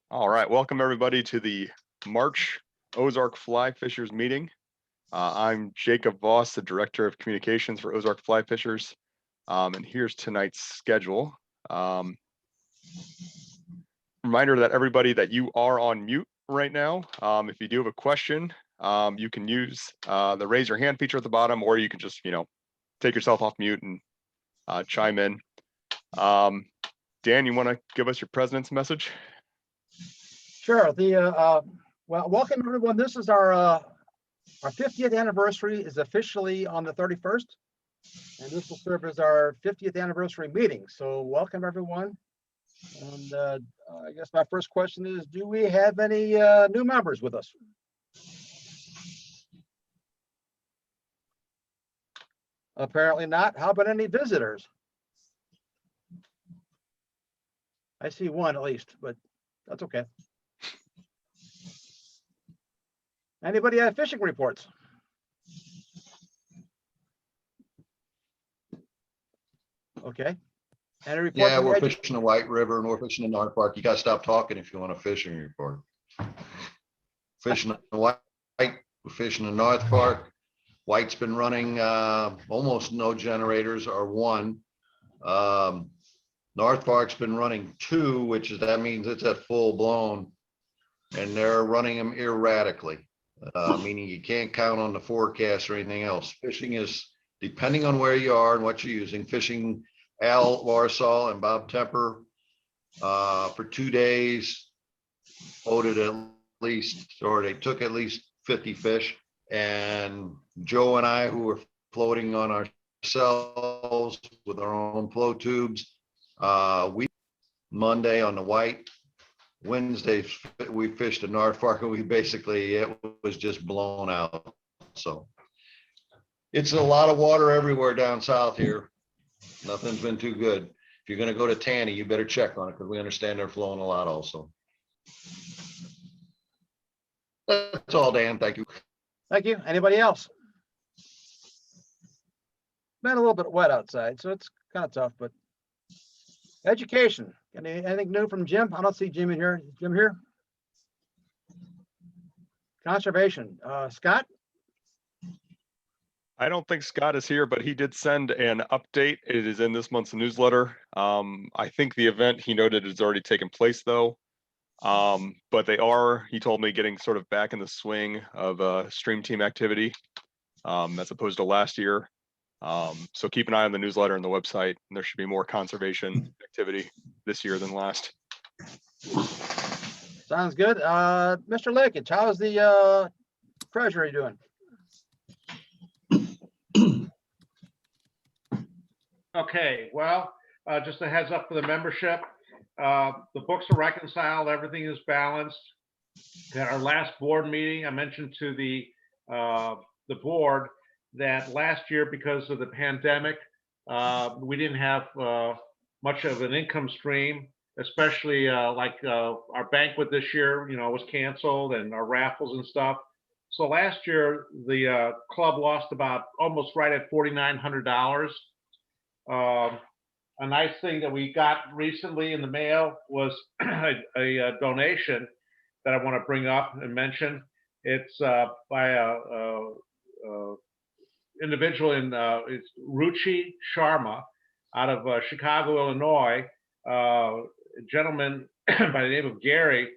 All right, welcome everybody to the March Ozark Fly Fishers meeting. I'm Jacob Voss, the Director of Communications for Ozark Fly Fishers, and here's tonight's schedule. Reminder that everybody that you are on mute right now. If you do have a question, you can use the raise your hand feature at the bottom, or you can just, take yourself off mute and chime in. Dan, you want to give us your president's message? Sure. Well, welcome everyone. This is our 50th anniversary is officially on the 31st, and this will serve as our 50th anniversary meeting. So welcome everyone. And I guess my first question is, do we have any new members with us? Apparently not. How about any visitors? I see one at least, but that's okay. Anybody have fishing reports? Okay. Any report? Yeah, we're fishing the White River and we're fishing the North Park. You gotta stop talking if you want a fishing report. Fishing the White, we're fishing the North Park. White's been running almost no generators or one. North Park's been running two, that means it's at full blown, and they're running them erratically. Meaning you can't count on the forecast or anything else. Fishing is depending on where you are and what you're using. Fishing Al Warsaw and Bob Temper for 2 days loaded at least, or they took at least 50 fish. And Joe and I, who were floating on ourselves with our own flow tubes, we Monday on the White. Wednesday we fished the North Park and it was just blown out. So it's a lot of water everywhere down south here. Nothing's been too good. If you're going to go to Tanny, you better check on it because we understand they're flowing a lot also. That's all, Dan. Thank you. Thank you. Anybody else? Been a little bit wet outside, so it's kind of tough, but education. Anything new from Jim? I don't see Jim in here. Is Jim here? Conservation. Scott? I don't think Scott is here, but he did send an update. It is in this month's newsletter. I think the event he noted has already taken place though. But they are, he told me, getting sort of back in the swing of stream team activity as opposed to last year. So keep an eye on the newsletter and the website, and there should be more conservation activity this year than last. Sounds good. Mr. Lakich, how's the treasury doing? Okay, well, just a heads up for the membership. The books are reconciled, everything is balanced. At our last board meeting, I mentioned to the board that last year, because of the pandemic, we didn't have much of an income stream, especially like our banquet this year, was canceled, and our raffles and stuff. So last year, the club lost about almost right at $4,900. A nice thing that we got recently in the mail was a donation that I want to bring up and mention. It's by a individual it's Ruchi Sharma out of Chicago, Illinois. A gentleman by the name of Gary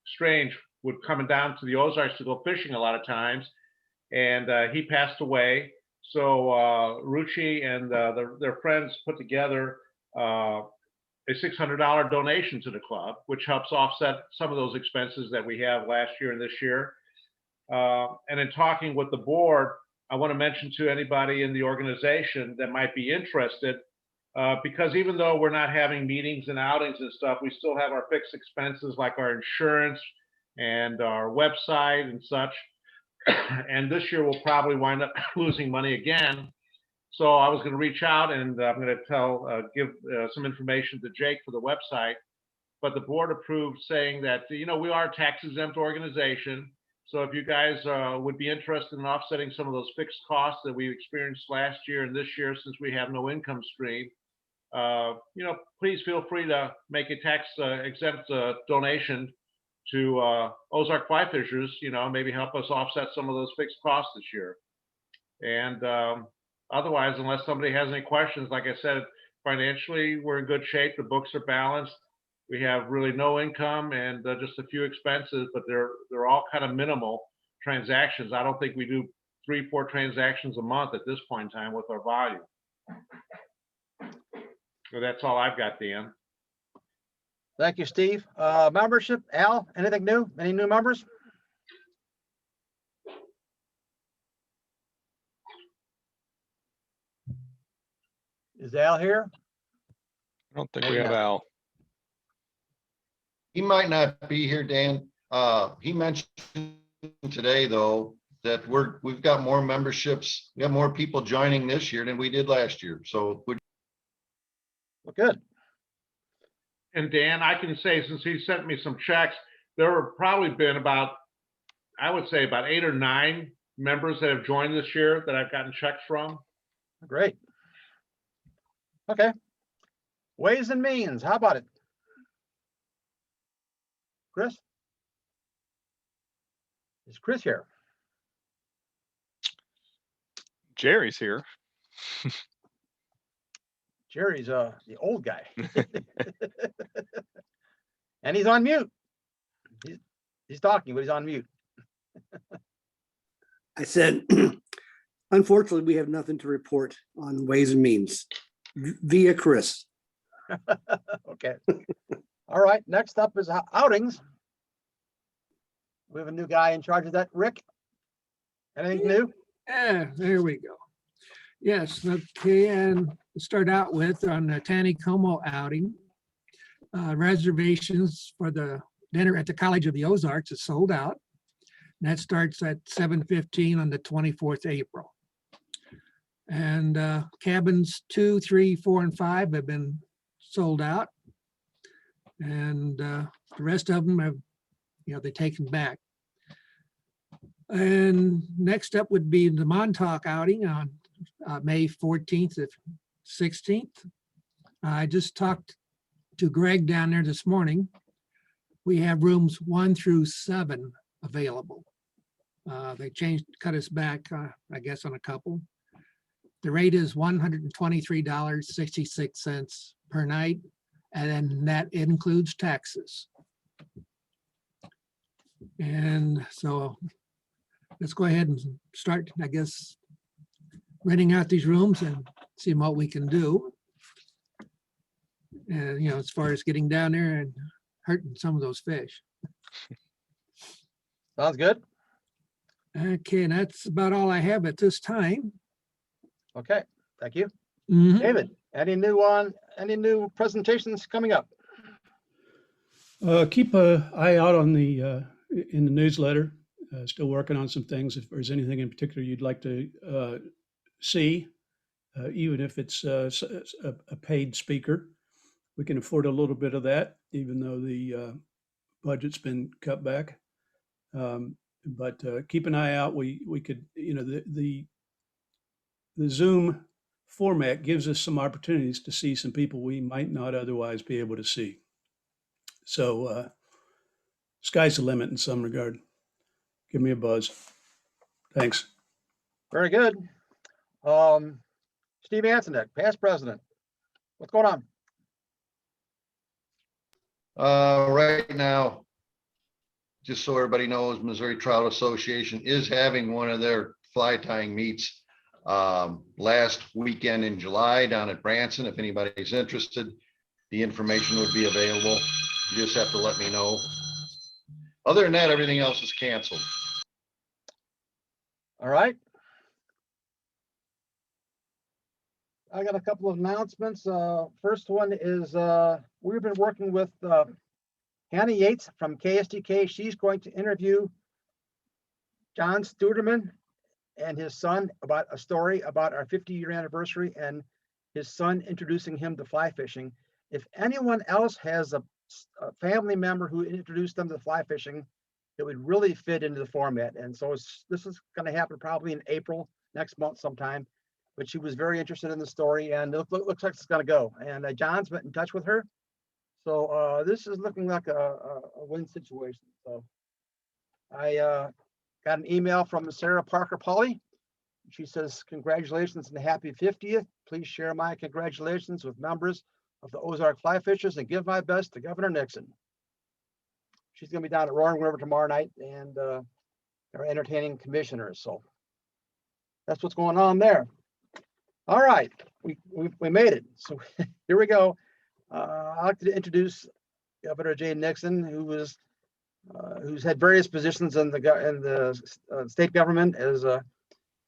Strange would come down to the Ozarks to go fishing a lot of times, and he passed away. So Ruchi and their friends put together a $600 donation to the club, which helps offset some of those expenses that we have last year and this year. And in talking with the board, I want to mention to anybody in the organization that might be interested, because even though we're not having meetings and outings and stuff, we still have our fixed expenses like our insurance and our website and such. And this year we'll probably wind up losing money again. So I was going to reach out, and I'm going to give some information to Jake for the website. But the board approved, saying that, we are a tax exempt organization. So if you guys would be interested in offsetting some of those fixed costs that we experienced last year and this year, since we have no income stream, please feel free to make a tax exempt donation to Ozark Fly Fishers, maybe help us offset some of those fixed costs this year. And otherwise, unless somebody has any questions, like I said, financially, we're in good shape. The books are balanced. We have really no income and just a few expenses, but they're all kind of minimal transactions. I don't think we do 3-4 transactions a month at this point in time with our volume. So that's all I've got, Dan. Thank you, Steve. Membership, Al, anything new? Any new members? Is Al here? I don't think Maybe we have not. Al. He might not be here, Dan. He mentioned today, though, that we've got more memberships. We have more people joining this year than we did last year. So Well, good. And Dan, I can say, since he sent me some checks, there have probably been I would say about 8 or 9 members that have joined this year that I've gotten checks from. Great. Okay. Ways and means, how about it? Chris? Is Chris here? Jerry's here. Jerry's the old guy. And he's on mute. He's talking, but he's on mute. I said, unfortunately, we have nothing to report on Ways and Means via Chris. Okay. All right, next up is outings. We have a new guy in charge of that. Rick, anything new? There we go. Yes, okay, and to start out with on the Taneycomo outing, reservations for the dinner at the College of the Ozarks is sold out. And that starts at 7:15 on the 24th April. And cabins 2, 3, 4, and 5 have been sold out. And the rest of them have, they're taken back. And next up would be the Montauk outing on May 14th and 16th. I just talked to Greg down there this morning. We have rooms 1 through 7 available. They cut us back, I guess, on a couple. The rate is $123.66 per night, and then that includes taxes. And so let's go ahead and start, I guess, renting out these rooms and seeing what we can do. And, as far as getting down there and hurting some of those fish. Sounds good. Okay, and that's about all I have at this time. Okay, thank you. Mhm. David, any new presentations coming up? Keep an eye out on in the newsletter. Still working on some things. If there's anything in particular you'd like to see, even if it's a paid speaker, we can afford a little bit of that, even though the budget's been cut back. But keep an eye out. We could, the Zoom format gives us some opportunities to see some people we might not otherwise be able to see. So sky's the limit in some regard. Give me a buzz. Thanks. Very good. Steve Antonek, past president. What's going on? Right now, just so everybody knows, Missouri Trout Association is having one of their fly tying meets last weekend in July down at Branson. If anybody's interested, the information would be available. You just have to let me know. Other than that, everything else is canceled. All right. I got a couple of announcements. First one is we've been working with Hannah Yates from KSTK. She's going to interview John Studerman and his son about a story about our 50-year anniversary and his son introducing him to fly fishing. If anyone else has a family member who introduced them to fly fishing, it would really fit into the format. And so this is going to happen probably in April, next month sometime. But she was very interested in the story, and it looks like it's going to go. And John's been in touch with her. So this is looking like a win situation. So I got an email from Sarah Parker Polly. She says, congratulations and happy 50th. Please share my congratulations with members of the Ozark Fly Fishers and give my best to Governor Nixon. She's going to be down at Roaring River tomorrow night, and they're entertaining commissioners. So that's what's going on there. All right, we made it. So here we go. I'd like to introduce Governor Jay Nixon, who's had various positions in the state government as a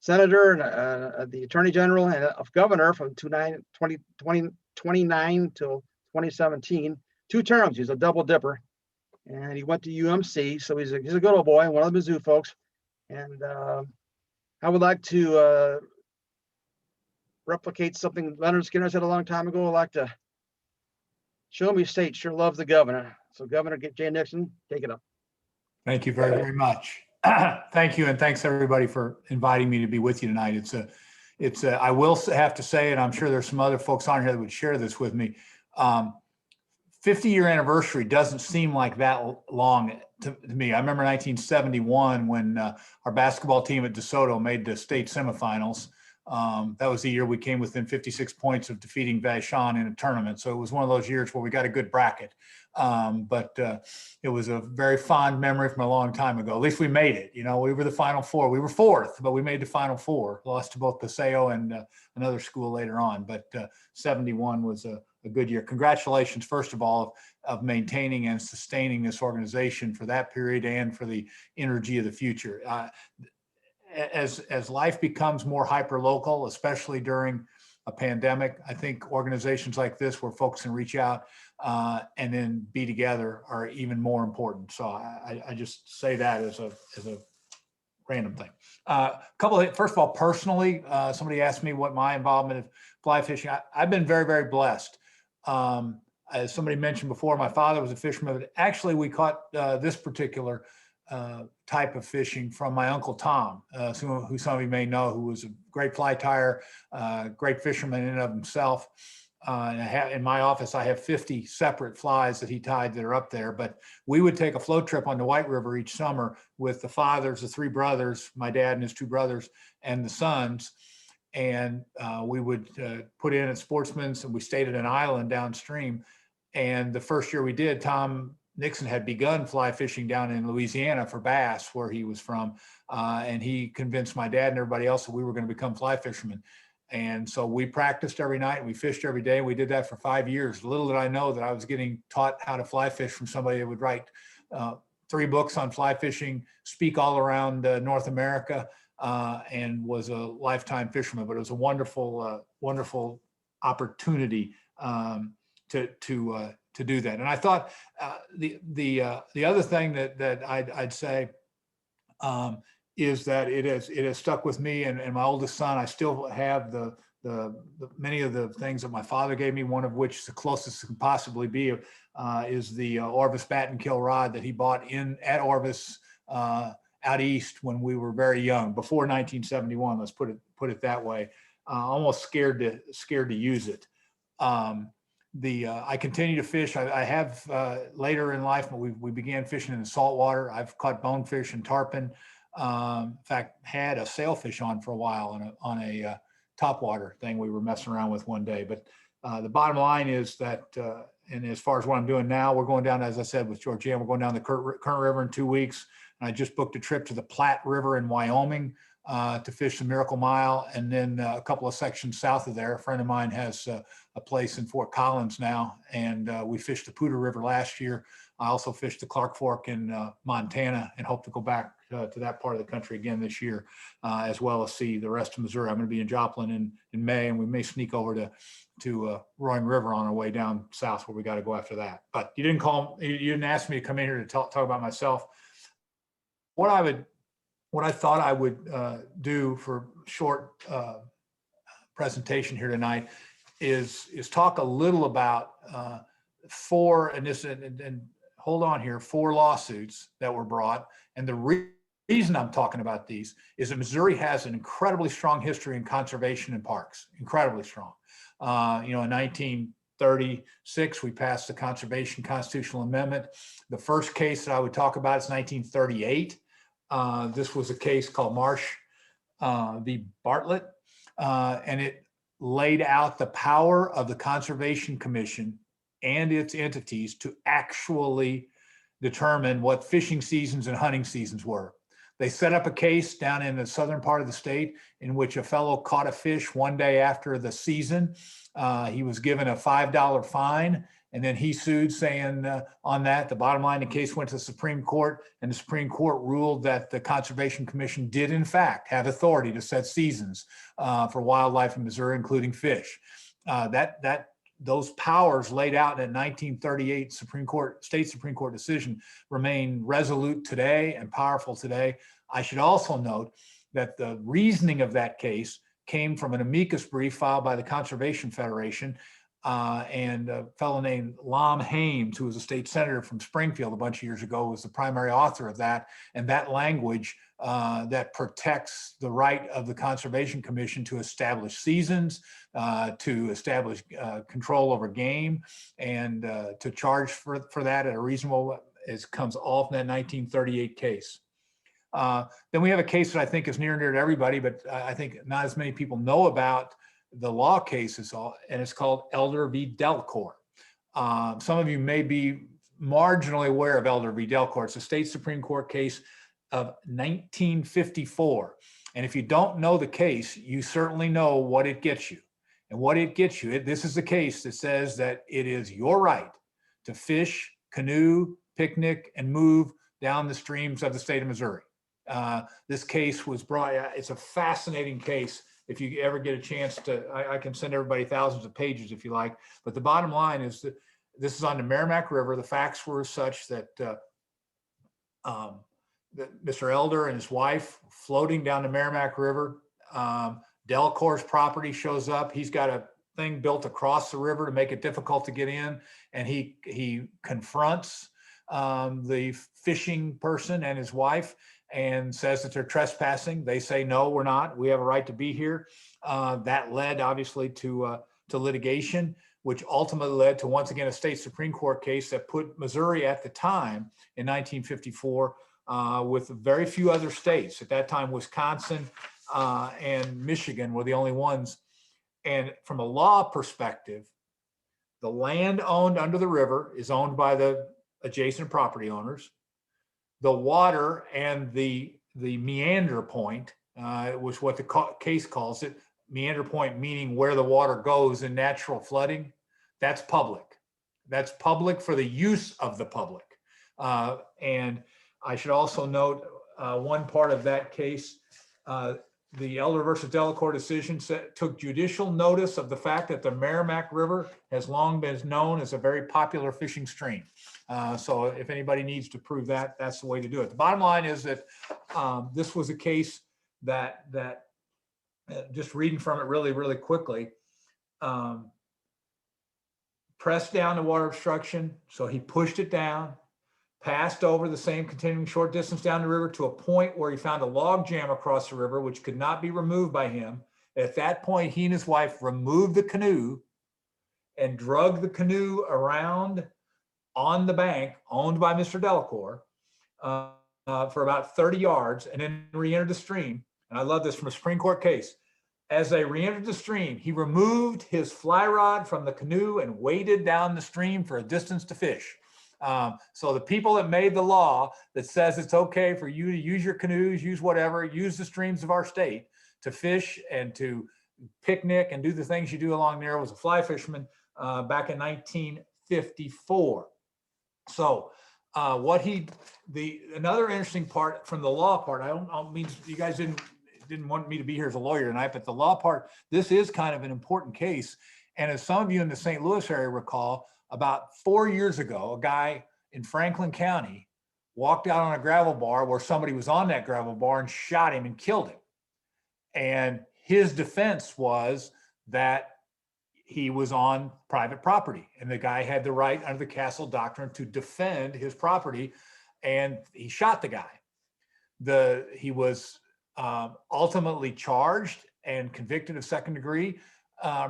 senator and the attorney general and of governor from 2029 till 2017. 2 terms. He's a double dipper, and he went to UMC, so he's a good old boy, one of the Mizzou folks. And I would like to replicate something Leonard Skinner said a long time ago. I'd like to show me state sure loves the governor. So Governor Jay Nixon, take it up. Thank you very, very much. Thank you. And thanks everybody for inviting me to be with you tonight. I will have to say, and I'm sure there's some other folks on here that would share this with me. 50-year anniversary doesn't seem like that long to me. I remember 1971 when our basketball team at DeSoto made the state semifinals. That was the year we came within 56 points of defeating Vashon in a tournament. So it was one of those years where we got a good bracket. But it was a very fond memory from a long time ago. At least we made it. You know, we were the Final Four. We were 4th, but we made the Final Four. Lost to both Paseo and another school later on. But 71 was a good year. Congratulations, first of all, of maintaining and sustaining this organization for that period and for the energy of the future. As life becomes more hyper-local, especially during a pandemic, I think organizations like this where folks can reach out and then be together are even more important. So I just say that as a random thing. First of all, personally, somebody asked me what my involvement in fly fishing. I've been very, very blessed. As somebody mentioned before, my father was a fisherman. But actually, we caught this particular type of fishing from my Uncle Tom, who some of you may know, who was a great fly tyer, great fisherman in and of himself. In my office, I have 50 separate flies that he tied that are up there. But we would take a float trip on the White River each summer with the fathers, the 3 brothers, my dad and his 2 brothers, and the sons. And we would put in at Sportsman's, and we stayed at an island downstream. And the first year we did, Tom Nixon had begun fly fishing down in Louisiana for bass, where he was from. And he convinced my dad and everybody else that we were going to become fly fishermen. And so we practiced every night and we fished every day. We did that for 5 years. Little did I know that I was getting taught how to fly fish from somebody that would write 3 books on fly fishing, speak all around North America, and was a lifetime fisherman. But it was a wonderful, wonderful opportunity to do that. And I thought the other thing that I'd say is that it has stuck with me and my oldest son. I still have the many of the things that my father gave me, one of which the closest it can possibly be is the Orvis bat and kill rod that he bought at Orvis out east when we were very young, before 1971. Let's put it that way. Almost scared to use it. I continue to fish. I have later in life, but we began fishing in the saltwater. I've caught bonefish and tarpon. In fact, had a sailfish on for a while on a topwater thing we were messing around with one day. But the bottom line is that, and as far as what I'm doing now, we're going down, as I said, with Georgiana, we're going down the Current River in 2 weeks. And I just booked a trip to the Platte River in Wyoming to fish the Miracle Mile. And then a couple of sections south of there, a friend of mine has a place in Fort Collins now. And we fished the Poudre River last year. I also fished the Clark Fork in Montana and hope to go back to that part of the country again this year, as well as see the rest of Missouri. I'm going to be in Joplin in May, and we may sneak over to Roaring River on our way down south, where we got to go after that. But you didn't ask me to come in here to talk about myself. What I thought I would do for short presentation here tonight is talk a little about 4 lawsuits that were brought. And the reason I'm talking about these is that Missouri has an incredibly strong history in conservation and parks, incredibly strong. In 1936, we passed the Conservation Constitutional Amendment. The first case that I would talk about is 1938. This was a case called Marsh v. Bartlett, and it laid out the power of the Conservation Commission and its entities to actually determine what fishing seasons and hunting seasons were. They set up a case down in the southern part of the state in which a fellow caught a fish one day after the season. He was given a $5 fine, and then he sued saying on that, the bottom line, the case went to the Supreme Court, and the Supreme Court ruled that the Conservation Commission did in fact have authority to set seasons for wildlife in Missouri, including fish. Those powers laid out in that 1938 state Supreme Court decision remain resolute today and powerful today. I should also note that the reasoning of that case came from an amicus brief filed by the Conservation Federation and a fellow named Lom Hames, who was a state senator from Springfield a bunch of years ago, was the primary author of that. And that language that protects the right of the Conservation Commission to establish seasons, to establish control over game, and to charge for that at a reasonable, comes all from that 1938 case. Then we have a case that I think is near and dear to everybody, but I think not as many people know about the law cases, and it's called Elder v. Delcor. Some of you may be marginally aware of Elder v. Delcor. It's a state Supreme Court case of 1954. And if you don't know the case, you certainly know what it gets you. And what it gets you, this is the case that says that it is your right to fish, canoe, picnic, and move down the streams of the state of Missouri. This case was brought, it's a fascinating case. If you ever get a chance to, I can send everybody thousands of pages if you like. But the bottom line is that this is on the Merrimack River. The facts were such that, that Mr. Elder and his wife floating down the Merrimack River. Delcor's property shows up. He's got a thing built across the river to make it difficult to get in. And he confronts the fishing person and his wife and says that they're trespassing. They say, no, we're not. We have a right to be here. That led obviously to litigation, which ultimately led to, once again, a state Supreme Court case that put Missouri at the time in 1954 with very few other states. At that time, Wisconsin and Michigan were the only ones. And from a law perspective, the land owned under the river is owned by the adjacent property owners. The water and the meander point, was what the case calls it. Meander point meaning where the water goes in natural flooding. That's public. That's public for the use of the public. And I should also note one part of that case, the Elder versus Delacor decision took judicial notice of the fact that the Merrimack River has long been known as a very popular fishing stream. So if anybody needs to prove that, that's the way to do it. The bottom line is that this was a case that just reading from it really, really quickly, pressed down the water obstruction. So he pushed it down, passed over the same continuing short distance down the river to a point where he found a log jam across the river, which could not be removed by him. At that point, he and his wife removed the canoe and drug the canoe around on the bank owned by Mr. Delacor for about 30 yards and then re-entered the stream. And I love this from a Supreme Court case. As they re-entered the stream, he removed his fly rod from the canoe and waded down the stream for a distance to fish. So the people that made the law that says it's okay for you to use your canoes, use whatever, use the streams of our state to fish and to picnic and do the things you do along there was a fly fisherman back in 1954. So another interesting part from the law part, I don't mean you guys didn't want me to be here as a lawyer tonight, but the law part, this is kind of an important case. And as some of you in the St. Louis area recall, about 4 years ago, a guy in Franklin County walked out on a gravel bar where somebody was on that gravel bar and shot him and killed him. And his defense was that he was on private property and the guy had the right under the Castle Doctrine to defend his property, and he shot the guy. He was ultimately charged and convicted of second degree,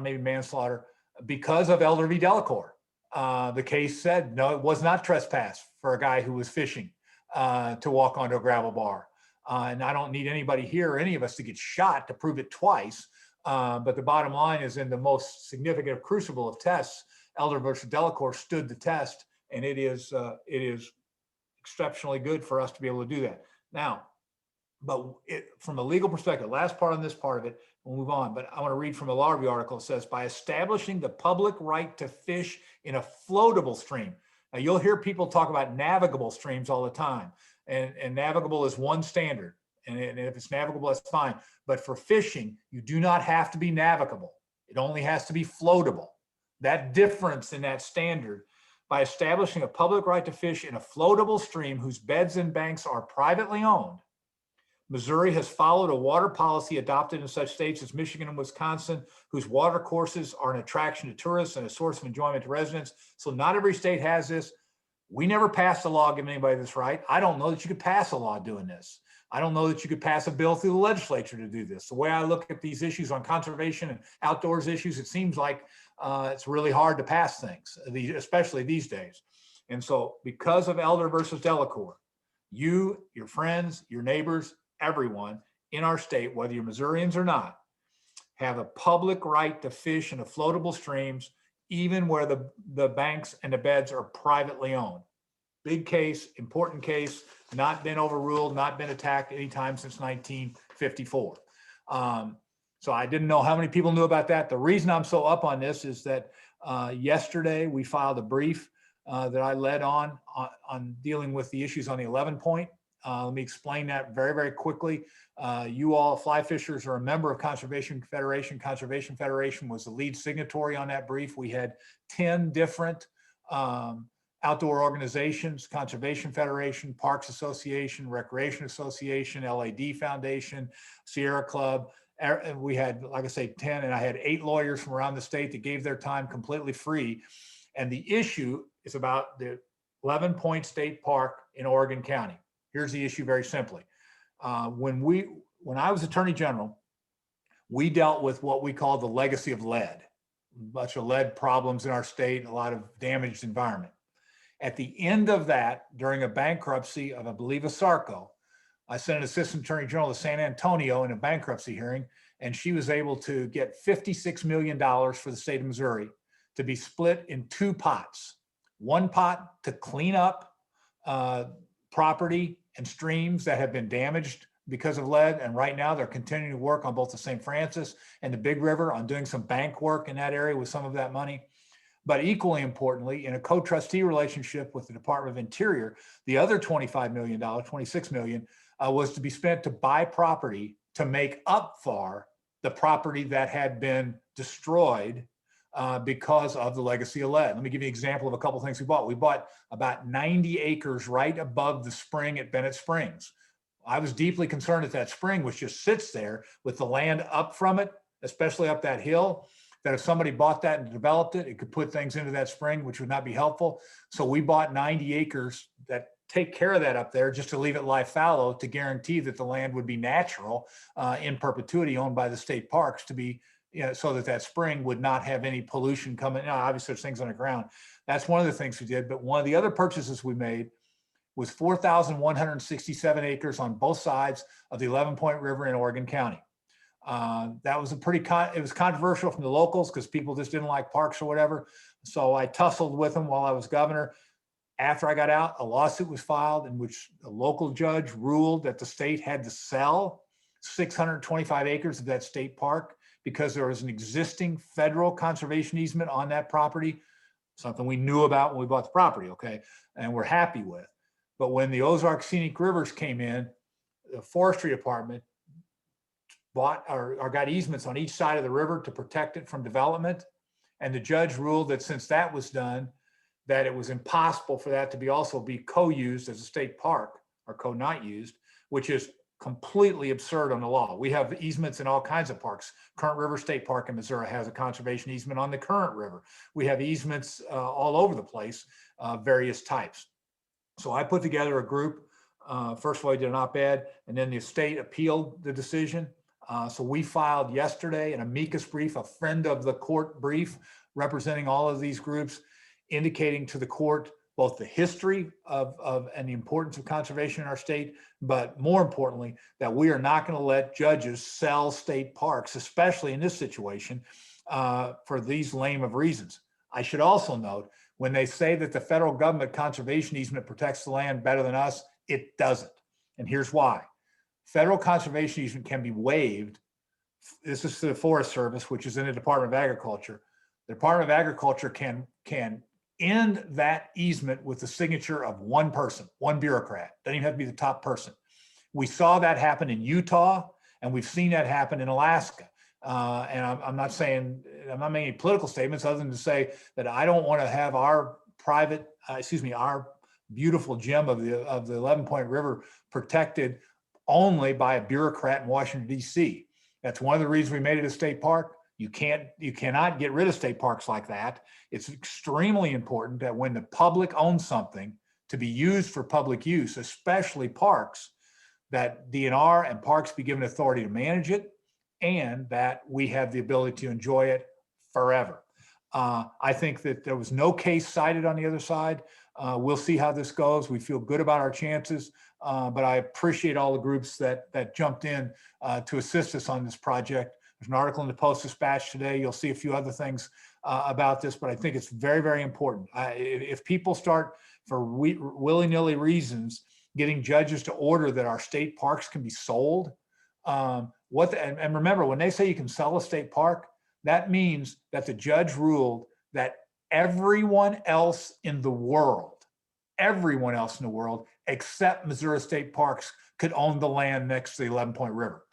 maybe manslaughter. because of Elder v. Delacour. The case said, no, it was not trespass for a guy who was fishing to walk onto a gravel bar. And I don't need anybody here or any of us to get shot to prove it twice. But the bottom line is, in the most significant crucible of tests, Elder versus Delacour stood the test, and it is exceptionally good for us to be able to do that. Now, but from a legal perspective, last part on this part of it, we'll move on, but I want to read from a law review article. It says, by establishing the public right to fish in a floatable stream. Now, you'll hear people talk about navigable streams all the time, and navigable is one standard. And if it's navigable, that's fine. But for fishing, you do not have to be navigable. It only has to be floatable. That difference in that standard, by establishing a public right to fish in a floatable stream whose beds and banks are privately owned, Missouri has followed a water policy adopted in such states as Michigan and Wisconsin, whose water courses are an attraction to tourists and a source of enjoyment to residents. So not every state has this. We never passed a law giving anybody this right. I don't know that you could pass a law doing this. I don't know that you could pass a bill through the legislature to do this. The way I look at these issues on conservation and outdoors issues, it seems like it's really hard to pass things, especially these days. And so because of Elder versus Delacour, you, your friends, your neighbors, everyone in our state, whether you're Missourians or not, have a public right to fish in the floatable streams, even where the banks and the beds are privately owned. Big case, important case, not been overruled, not been attacked anytime since 1954. So I didn't know how many people knew about that. The reason I'm so up on this is that yesterday we filed a brief that I led on dealing with the issues on the 11 point. Let me explain that very, very quickly. You all, Fly Fishers, are a member of Conservation Federation. Conservation Federation was the lead signatory on that brief. We had 10 different outdoor organizations: Conservation Federation, Parks Association, Recreation Association, LAD Foundation, Sierra Club. We had, like I say, 10, and I had 8 lawyers from around the state that gave their time completely free. And the issue is about the 11 Point State Park in Oregon County. Here's the issue very simply. When I was Attorney General, we dealt with what we call the legacy of lead, a bunch of lead problems in our state, a lot of damaged environment. At the end of that, during a bankruptcy of, I believe, a Sarco, I sent an Assistant Attorney General to San Antonio in a bankruptcy hearing, and she was able to get $56 million for the state of Missouri to be split in 2 pots. One pot to clean up property and streams that have been damaged because of lead. And right now they're continuing to work on both the St. Francis and the Big River on doing some bank work in that area with some of that money. But equally importantly, in a co-trustee relationship with the Department of Interior, the other $25 million, $26 million, was to be spent to buy property to make up for the property that had been destroyed because of the legacy of lead. Let me give you an example of a couple of things we bought. We bought about 90 acres right above the spring at Bennett Springs. I was deeply concerned that that spring, which just sits there with the land up from it, especially up that hill, that if somebody bought that and developed it, it could put things into that spring, which would not be helpful. So we bought 90 acres that take care of that up there, just to leave it lie fallow, to guarantee that the land would be natural in perpetuity, owned by the state parks, to be, so that that spring would not have any pollution coming. Now, obviously there's things underground. That's one of the things we did. But one of the other purchases we made was 4,167 acres on both sides of the 11 Point River in Oregon County. That was it was controversial from the locals because people just didn't like parks or whatever. So I tussled with them while I was governor. After I got out, a lawsuit was filed in which a local judge ruled that the state had to sell 625 acres of that state park because there was an existing federal conservation easement on that property, something we knew about when we bought the property, okay, and we're happy with. But when the Ozark Scenic Rivers came in, the forestry department bought or got easements on each side of the river to protect it from development. And the judge ruled that since that was done, that it was impossible for that to be also be co-used as a state park, or co-not used, which is completely absurd on the law. We have easements in all kinds of parks. Current River State Park in Missouri has a conservation easement on the Current River. We have easements all over the place, various types. So I put together a group. First of all, I did an op-ed, and then the state appealed the decision. So we filed yesterday an amicus brief, a friend of the court brief, representing all of these groups, indicating to the court both the history of and the importance of conservation in our state, but more importantly, that we are not going to let judges sell state parks, especially in this situation, for these lame of reasons. I should also note, when they say that the federal government conservation easement protects the land better than us, it doesn't. And here's why. Federal conservation easement can be waived. This is to the Forest Service, which is in the Department of Agriculture. The Department of Agriculture can end that easement with the signature of one person, one bureaucrat. Doesn't even have to be the top person. We saw that happen in Utah, and we've seen that happen in Alaska. And I'm not saying, I'm not making any political statements other than to say that I don't want to have our our beautiful gem of the 11-Point River protected only by a bureaucrat in Washington, D.C. That's one of the reasons we made it a state park. You cannot get rid of state parks like that. It's extremely important that when the public owns something to be used for public use, especially parks, that DNR and parks be given authority to manage it, and that we have the ability to enjoy it forever. I think that there was no case cited on the other side. We'll see how this goes. We feel good about our chances, but I appreciate all the groups that jumped in to assist us on this project. There's an article in the Post-Dispatch today. You'll see a few other things about this, but I think it's very, very important. If people start for willy-nilly reasons getting judges to order that our state parks can be sold, and remember, when they say you can sell a state park, that means that the judge ruled that everyone else in the world, except Missouri State Parks, could own the land next to the 11-Point River.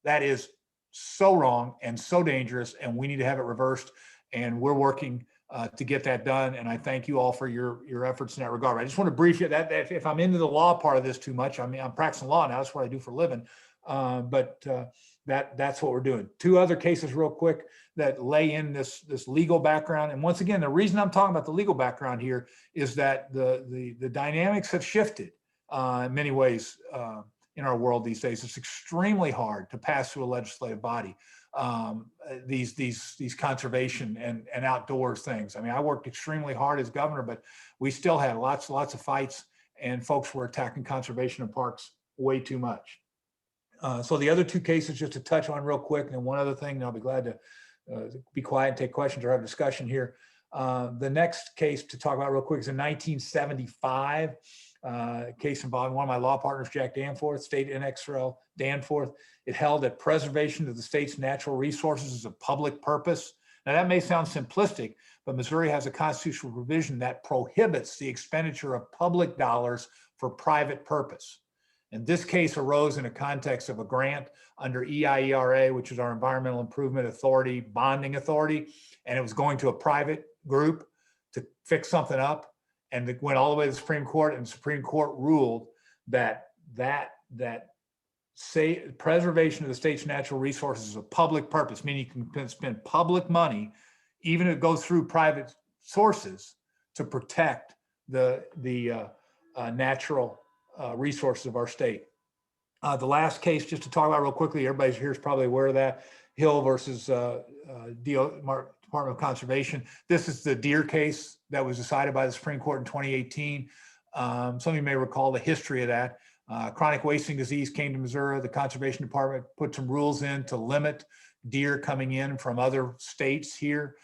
That is so wrong and so dangerous, and we need to have it reversed. And we're working to get that done. And I thank you all for your efforts in that regard. I just want to brief you that if I'm into the law part of this too much, I mean, I'm practicing law now. That's what I do for a living. But that's what we're doing. Two other cases real quick that lay in this legal background. And once again, the reason I'm talking about the legal background here is that the dynamics have shifted in many ways in our world these days. It's extremely hard to pass through a legislative body these conservation and outdoors things. I mean, I worked extremely hard as governor, but we still had lots of fights, and folks were attacking conservation and parks way too much. So the other two cases, just to touch on real quick, and one other thing, and I'll be glad to be quiet and take questions or have a discussion here. The next case to talk about real quick is a 1975 case involving one of my law partners, Jack Danforth, state NXRL Danforth. It held that preservation of the state's natural resources is a public purpose. Now that may sound simplistic, but Missouri has a constitutional provision that prohibits the expenditure of public dollars for private purpose. And this case arose in a context of a grant under EIERA, which is our Environmental Improvement Authority, bonding authority, and it was going to a private group to fix something up, and it went all the way to the Supreme Court, and the Supreme Court ruled that preservation of the state's natural resources is a public purpose, meaning you can spend public money, even if it goes through private sources, to protect the natural resources of our state. The last case, just to talk about real quickly, everybody here is probably aware of that, Hill versus Department of Conservation. This is the deer case that was decided by the Supreme Court in 2018. Some of you may recall the history of that. Chronic wasting disease came to Missouri. The Conservation Department put some rules in to limit deer coming in from other states here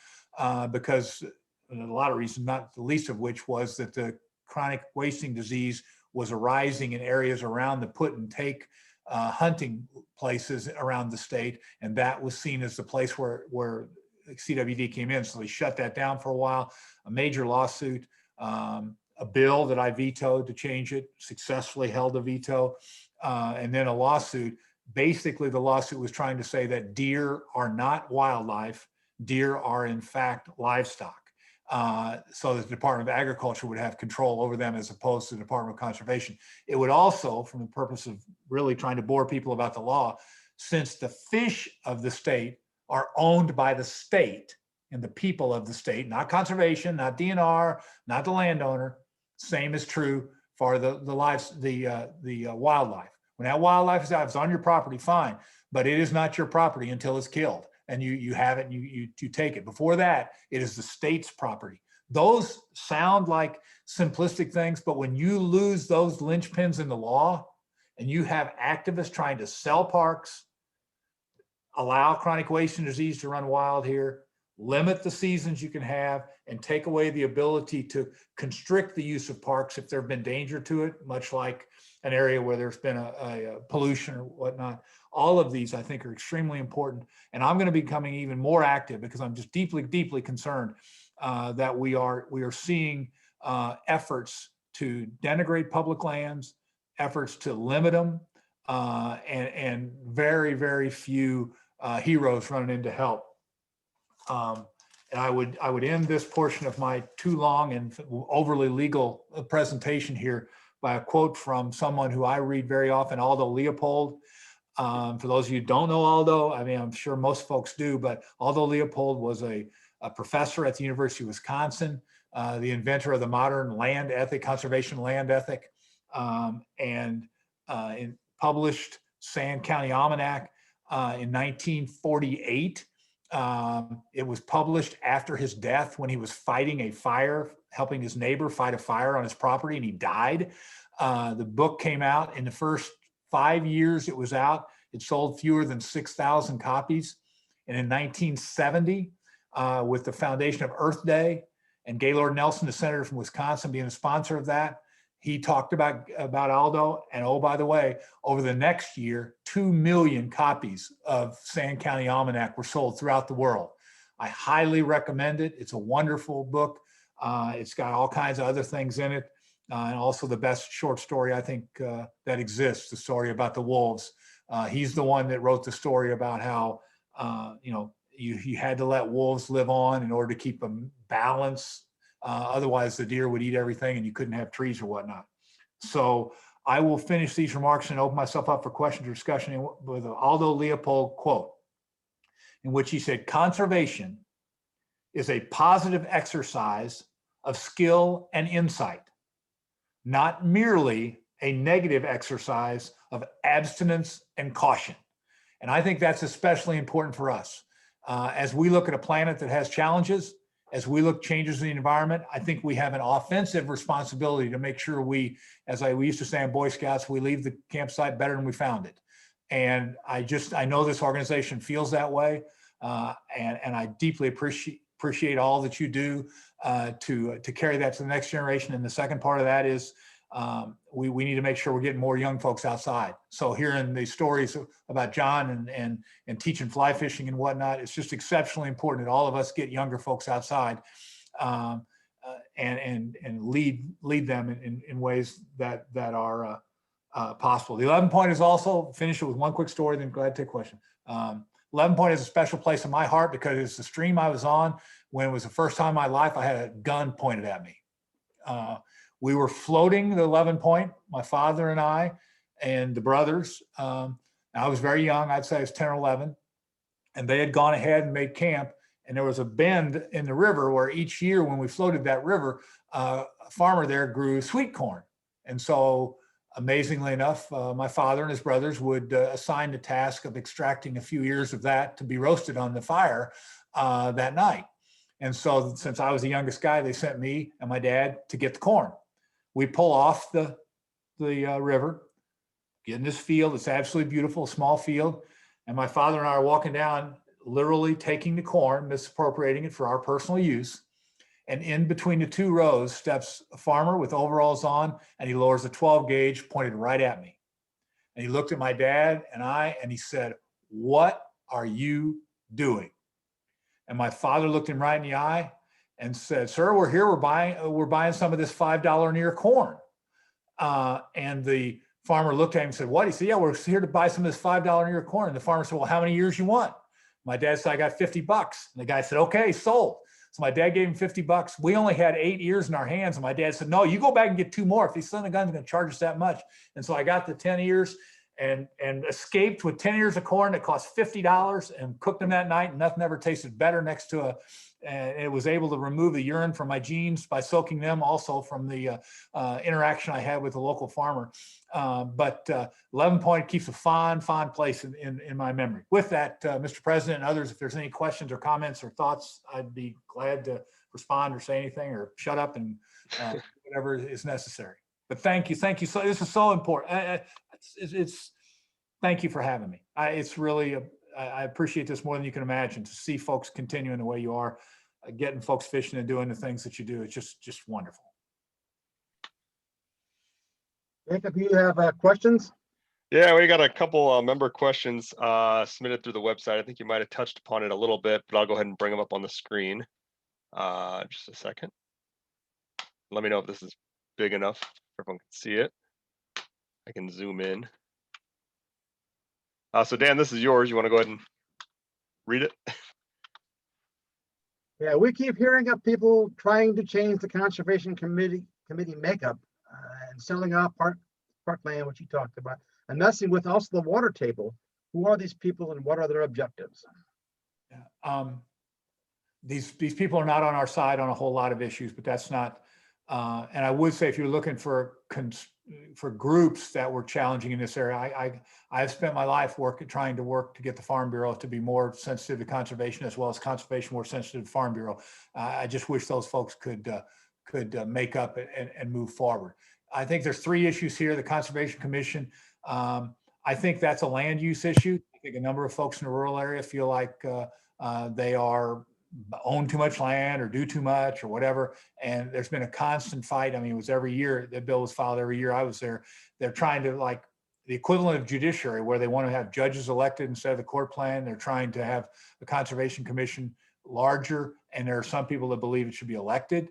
because a lot of reasons, not the least of which was that the chronic wasting disease was arising in areas around the put and take hunting places around the state. And that was seen as the place where CWD came in. So they shut that down for a while, a major lawsuit, a bill that I vetoed to change it, successfully held a veto, and then a lawsuit. Basically, the lawsuit was trying to say that deer are not wildlife. Deer are in fact livestock. So the Department of Agriculture would have control over them as opposed to the Department of Conservation. It would also, from the purpose of really trying to bore people about the law, since the fish of the state are owned by the state and the people of the state, not conservation, not DNR, not the landowner, same is true for the wildlife. When that wildlife is out, if it's on your property, fine, but it is not your property until it's killed. and you have it and you take it. Before that, it is the state's property. Those sound like simplistic things, but when you lose those linchpins in the law and you have activists trying to sell parks, allow chronic waste and disease to run wild here, limit the seasons you can have, and take away the ability to constrict the use of parks if there have been danger to it, much like an area where there's been a pollution or whatnot. All of these, I think, are extremely important. And I'm going to be becoming even more active because I'm just deeply, deeply concerned that we are seeing efforts to denigrate public lands, efforts to limit them, and very, very few heroes running in to help. And I would end this portion of my too long and overly legal presentation here by a quote from someone who I read very often, Aldo Leopold. For those of you who don't know Aldo, I mean, I'm sure most folks do, but Aldo Leopold was a professor at the University of Wisconsin, the inventor of the modern land ethic, conservation land ethic, and published Sand County Almanac in 1948. It was published after his death when he was fighting a fire, helping his neighbor fight a fire on his property, and he died. The book came out in the first 5 years it was out. It sold fewer than 6,000 copies. And in 1970, with the foundation of Earth Day and Gaylord Nelson, the senator from Wisconsin, being a sponsor of that, he talked about Aldo. And oh, by the way, over the next year, 2 million copies of Sand County Almanac were sold throughout the world. I highly recommend it. It's a wonderful book. It's got all kinds of other things in it. And also the best short story, I think, that exists, the story about the wolves. He's the one that wrote the story about how, you had to let wolves live on in order to keep them balanced. Otherwise, the deer would eat everything and you couldn't have trees or whatnot. So I will finish these remarks and open myself up for questions or discussion with an Aldo Leopold quote, in which he said, "Conservation is a positive exercise of skill and insight, not merely a negative exercise of abstinence and caution." And I think that's especially important for us. As we look at a planet that has challenges, as we look changes in the environment, I think we have an offensive responsibility to make sure we used to say in Boy Scouts, we leave the campsite better than we found it. And I know this organization feels that way. And I deeply appreciate all that you do to carry that to the next generation. And the second part of that is we need to make sure we're getting more young folks outside. So hearing the stories about John and teaching fly fishing and whatnot, it's just exceptionally important that all of us get younger folks outside and lead them in ways that are possible. The 11 Point is also, finish it with one quick story, then go ahead and take a question. 11 Point is a special place in my heart because it's the stream I was on when it was the first time in my life I had a gun pointed at me. We were floating the 11 Point, my father and I, and the brothers. I was very young, I'd say I was 10 or 11. And they had gone ahead and made camp. And there was a bend in the river where each year when we floated that river, a farmer there grew sweet corn. And so amazingly enough, my father and his brothers would assign the task of extracting a few ears of that to be roasted on the fire that night. And so since I was the youngest guy, they sent me and my dad to get the corn. We pull off the river, get in this field. It's absolutely beautiful, small field. And my father and I are walking down, literally taking the corn, misappropriating it for our personal use. And in between the two rows steps a farmer with overalls on, and he lowers a 12 gauge pointed right at me. And he looked at my dad and I, and he said, "What are you doing?" And my father looked him right in the eye and said, "Sir, we're here. We're buying some of this $5 an ear corn." And the farmer looked at him and said, "What?" He said, "Yeah, we're here to buy some of this $5 an ear corn." And the farmer said, "Well, how many ears you want?" My dad said, "I got $50. And the guy said, "Okay, sold." So my dad gave him $50. We only had 8 ears in our hands. And my dad said, "No, you go back and get 2 more. If he's son of a gun, he's going to charge us that much." And so I got the 10 ears and escaped with 10 ears of corn that cost $50 and cooked them that night. And nothing ever tasted better next to and it was able to remove the urine from my jeans by soaking them, also from the interaction I had with the local farmer. But 11 Point keeps a fond place in my memory. With that, Mr. President and others, if there's any questions or comments or thoughts, I'd be glad to respond or say anything or shut up and whatever is necessary. But thank you. So this is so important. It's thank you for having me. It's really I appreciate this more than you can imagine, to see folks continuing the way you are, getting folks fishing and doing the things that you do. It's just wonderful. Jacob, you have questions? Yeah, we got a couple member questions submitted through the website. I think you might have touched upon it a little bit, but I'll go ahead and bring them up on the screen. Just a second. Let me know if this is big enough so everyone can see it. I can zoom in. So Dan, this is yours. You want to go ahead and read it? Yeah, we keep hearing of people trying to change the Conservation Committee makeup and selling off parkland, which you talked about, and messing with also the water table. Who are these people and what are their objectives? These people are not on our side on a whole lot of issues, but that's not. And I would say, if you're looking for groups that were challenging in this area, I've spent my life trying to work to get the Farm Bureau to be more sensitive to conservation, as well as conservation more sensitive to Farm Bureau. I just wish those folks could make up and move forward. I think there's three issues here. The Conservation Commission, I think that's a land use issue. I think a number of folks in the rural area feel like they own too much land or do too much or whatever. And there's been a constant fight. I mean, it was every year, the bill was filed every year I was there. They're trying to, like, the equivalent of judiciary, where they want to have judges elected instead of the court plan. They're trying to have the Conservation Commission larger. And there are some people that believe it should be elected.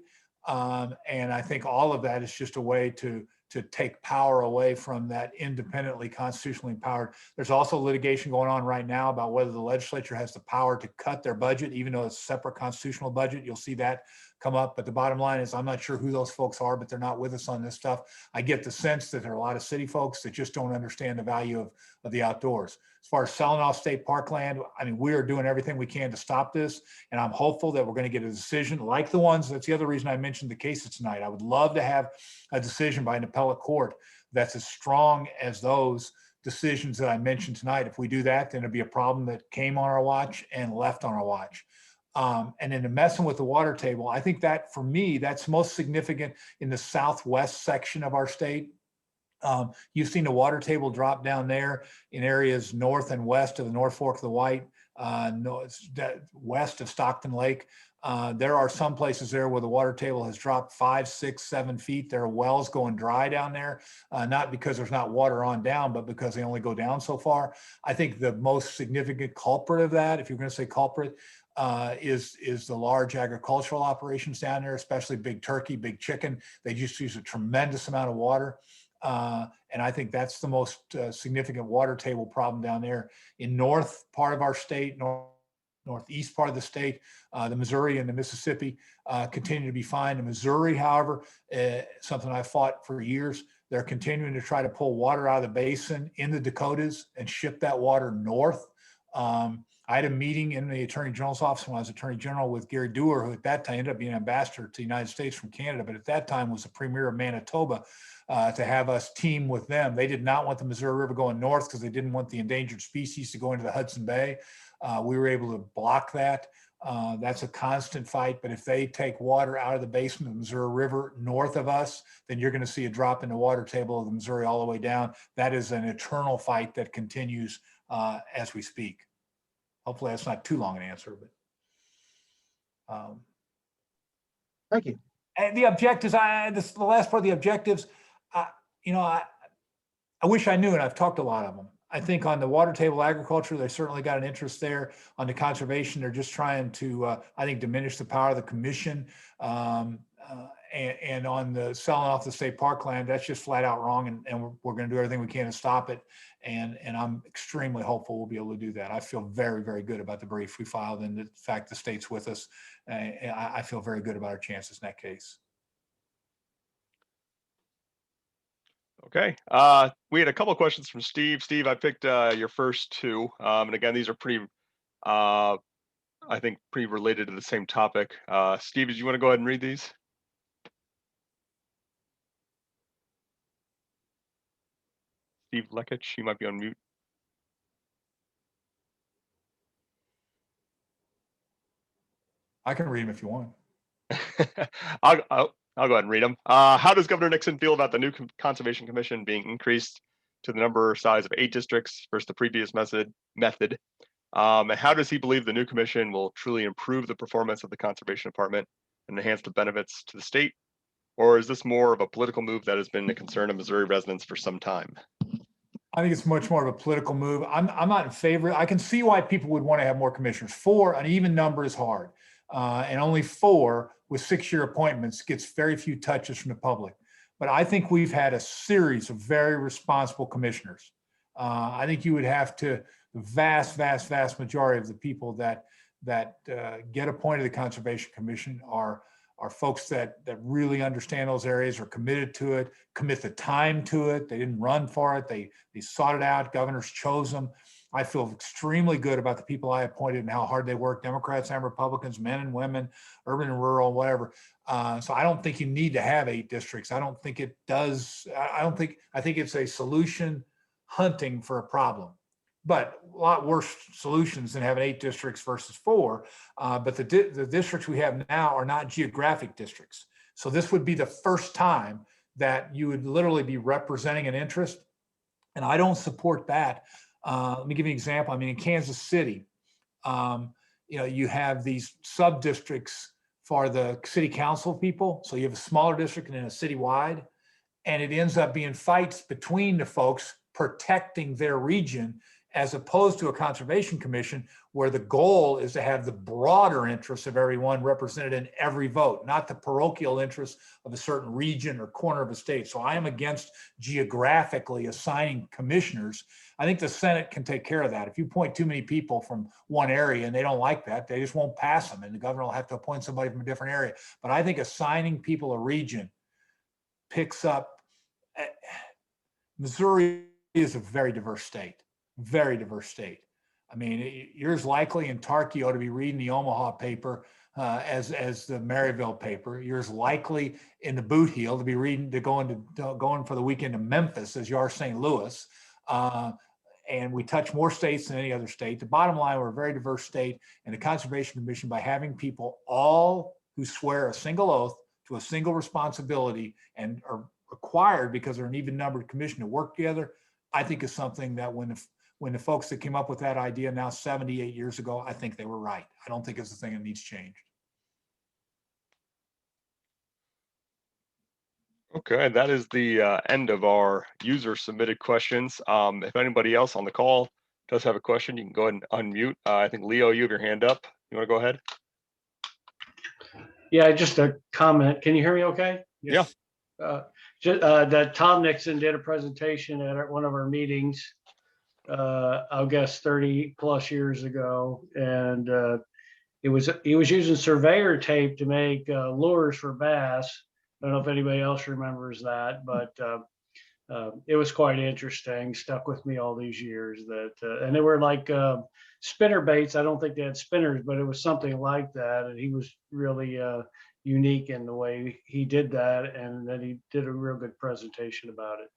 And I think all of that is just a way to take power away from that independently constitutionally empowered. There's also litigation going on right now about whether the legislature has the power to cut their budget, even though it's a separate constitutional budget. You'll see that come up. But the bottom line is, I'm not sure who those folks are, but they're not with us on this stuff. I get the sense that there are a lot of city folks that just don't understand the value of the outdoors. As far as selling off state parkland, I mean, we are doing everything we can to stop this. And I'm hopeful that we're going to get a decision like the ones, that's the other reason I mentioned the cases tonight. I would love to have a decision by an appellate court that's as strong as those decisions that I mentioned tonight. If we do that, then it'd be a problem that came on our watch and left on our watch. And then the messing with the water table, I think that, for me, that's most significant in the southwest section of our state. You've seen the water table drop down there in areas north and west of the North Fork of the White, west of Stockton Lake. There are some places there where the water table has dropped 5, 6, 7 feet. There are wells going dry down there, not because there's not water on down, but because they only go down so far. I think the most significant culprit of that, if you're going to say culprit, is the large agricultural operations down there, especially big turkey, big chicken. They just use a tremendous amount of water. And I think that's the most significant water table problem down there. In north part of our state, northeast part of the state, the Missouri and the Mississippi continue to be fine. In Missouri, however, something I fought for years, they're continuing to try to pull water out of the basin in the Dakotas and ship that water north. I had a meeting in the Attorney General's office when I was Attorney General with Gary Dewar, who at that time ended up being ambassador to the United States from Canada, but at that time was the premier of Manitoba, to have us team with them. They did not want the Missouri River going north because they didn't want the endangered species to go into the Hudson Bay. We were able to block that. That's a constant fight, but if they take water out of the basin of the Missouri River north of us, then you're going to see a drop in the water table of the Missouri all the way down. That is an eternal fight that continues as we speak. Hopefully that's not too long an answer, but Thank you. and the objectives, the last part of the objectives, I wish I knew, and I've talked to a lot of them. I think on the water table agriculture, they certainly got an interest there. On the conservation, they're just trying to, I think, diminish the power of the commission. And on the selling off the state parkland, that's just flat out wrong. And we're going to do everything we can to stop it. And I'm extremely hopeful we'll be able to do that. I feel very, very good about the brief we filed, and the fact the state's with us. I feel very good about our chances in that case. Okay, we had a couple of questions from Steve. Steve, I picked your first two. And again, these are pretty, I think, pretty related to the same topic. Steve, did you want to go ahead and read these? Steve Lekich, you might be on mute. I can read them if you want. I'll go ahead and read them. How does Governor Nixon feel about the new Conservation Commission being increased to the number size of 8 districts versus the previous method? And how does he believe the new commission will truly improve the performance of the Conservation Department and enhance the benefits to the state? Or is this more of a political move that has been a concern of Missouri residents for some time? I think it's much more of a political move. I'm not in favor. I can see why people would want to have more commissioners. 4, an even number is hard. And only 4 with 6-year appointments gets very few touches from the public. But I think we've had a series of very responsible commissioners. I think you would have to, the vast majority of the people that get appointed to the Conservation Commission are folks that really understand those areas, are committed to it, commit the time to it. They didn't run for it. They sought it out. Governors chose them. I feel extremely good about the people I appointed and how hard they work, Democrats and Republicans, men and women, urban and rural, whatever. So I don't think you need to have 8 districts. I don't think it does. I think it's a solution hunting for a problem, but a lot worse solutions than having 8 districts versus 4. But the districts we have now are not geographic districts. So this would be the first time that you would literally be representing an interest. And I don't support that. Let me give you an example. I mean, in Kansas City, you have these sub districts for the city council people. So you have a smaller district and then a citywide, and it ends up being fights between the folks protecting their region, as opposed to a conservation commission where the goal is to have the broader interests of everyone represented in every vote, not the parochial interests of a certain region or corner of a state. So I am against geographically assigning commissioners. I think the Senate can take care of that. If you appoint too many people from one area and they don't like that, they just won't pass them, and the governor will have to appoint somebody from a different area. But I think assigning people a region picks up. Missouri is a very diverse state. Very diverse state. I mean, you're as likely in Tarkio to be reading the Omaha paper as the Maryville paper. You're as likely in the Boot Heel to be going for the weekend to Memphis as you are St. Louis. And we touch more states than any other state. The bottom line, we're a very diverse state, and the Conservation Commission, by having people all who swear a single oath to a single responsibility and are required because they're an even numbered commission to work together, I think is something that when the folks that came up with that idea now 78 years ago, I think they were right. I don't think it's a thing that needs changed. Okay, that is the end of our user submitted questions. If anybody else on the call does have a question, you can go ahead and unmute. I think Leo, you have your hand up. You want to go ahead? Yeah, just a comment. Can you hear me okay? Yeah. That Tom Nixon did a presentation at one of our meetings, I guess 30 plus years ago. And he was using surveyor tape to make lures for bass. I don't know if anybody else remembers that, but it was quite interesting. Stuck with me all these years. And they were like spinner baits. I don't think they had spinners, but it was something like that. And he was really unique in the way he did that, and then he did a real good presentation about it.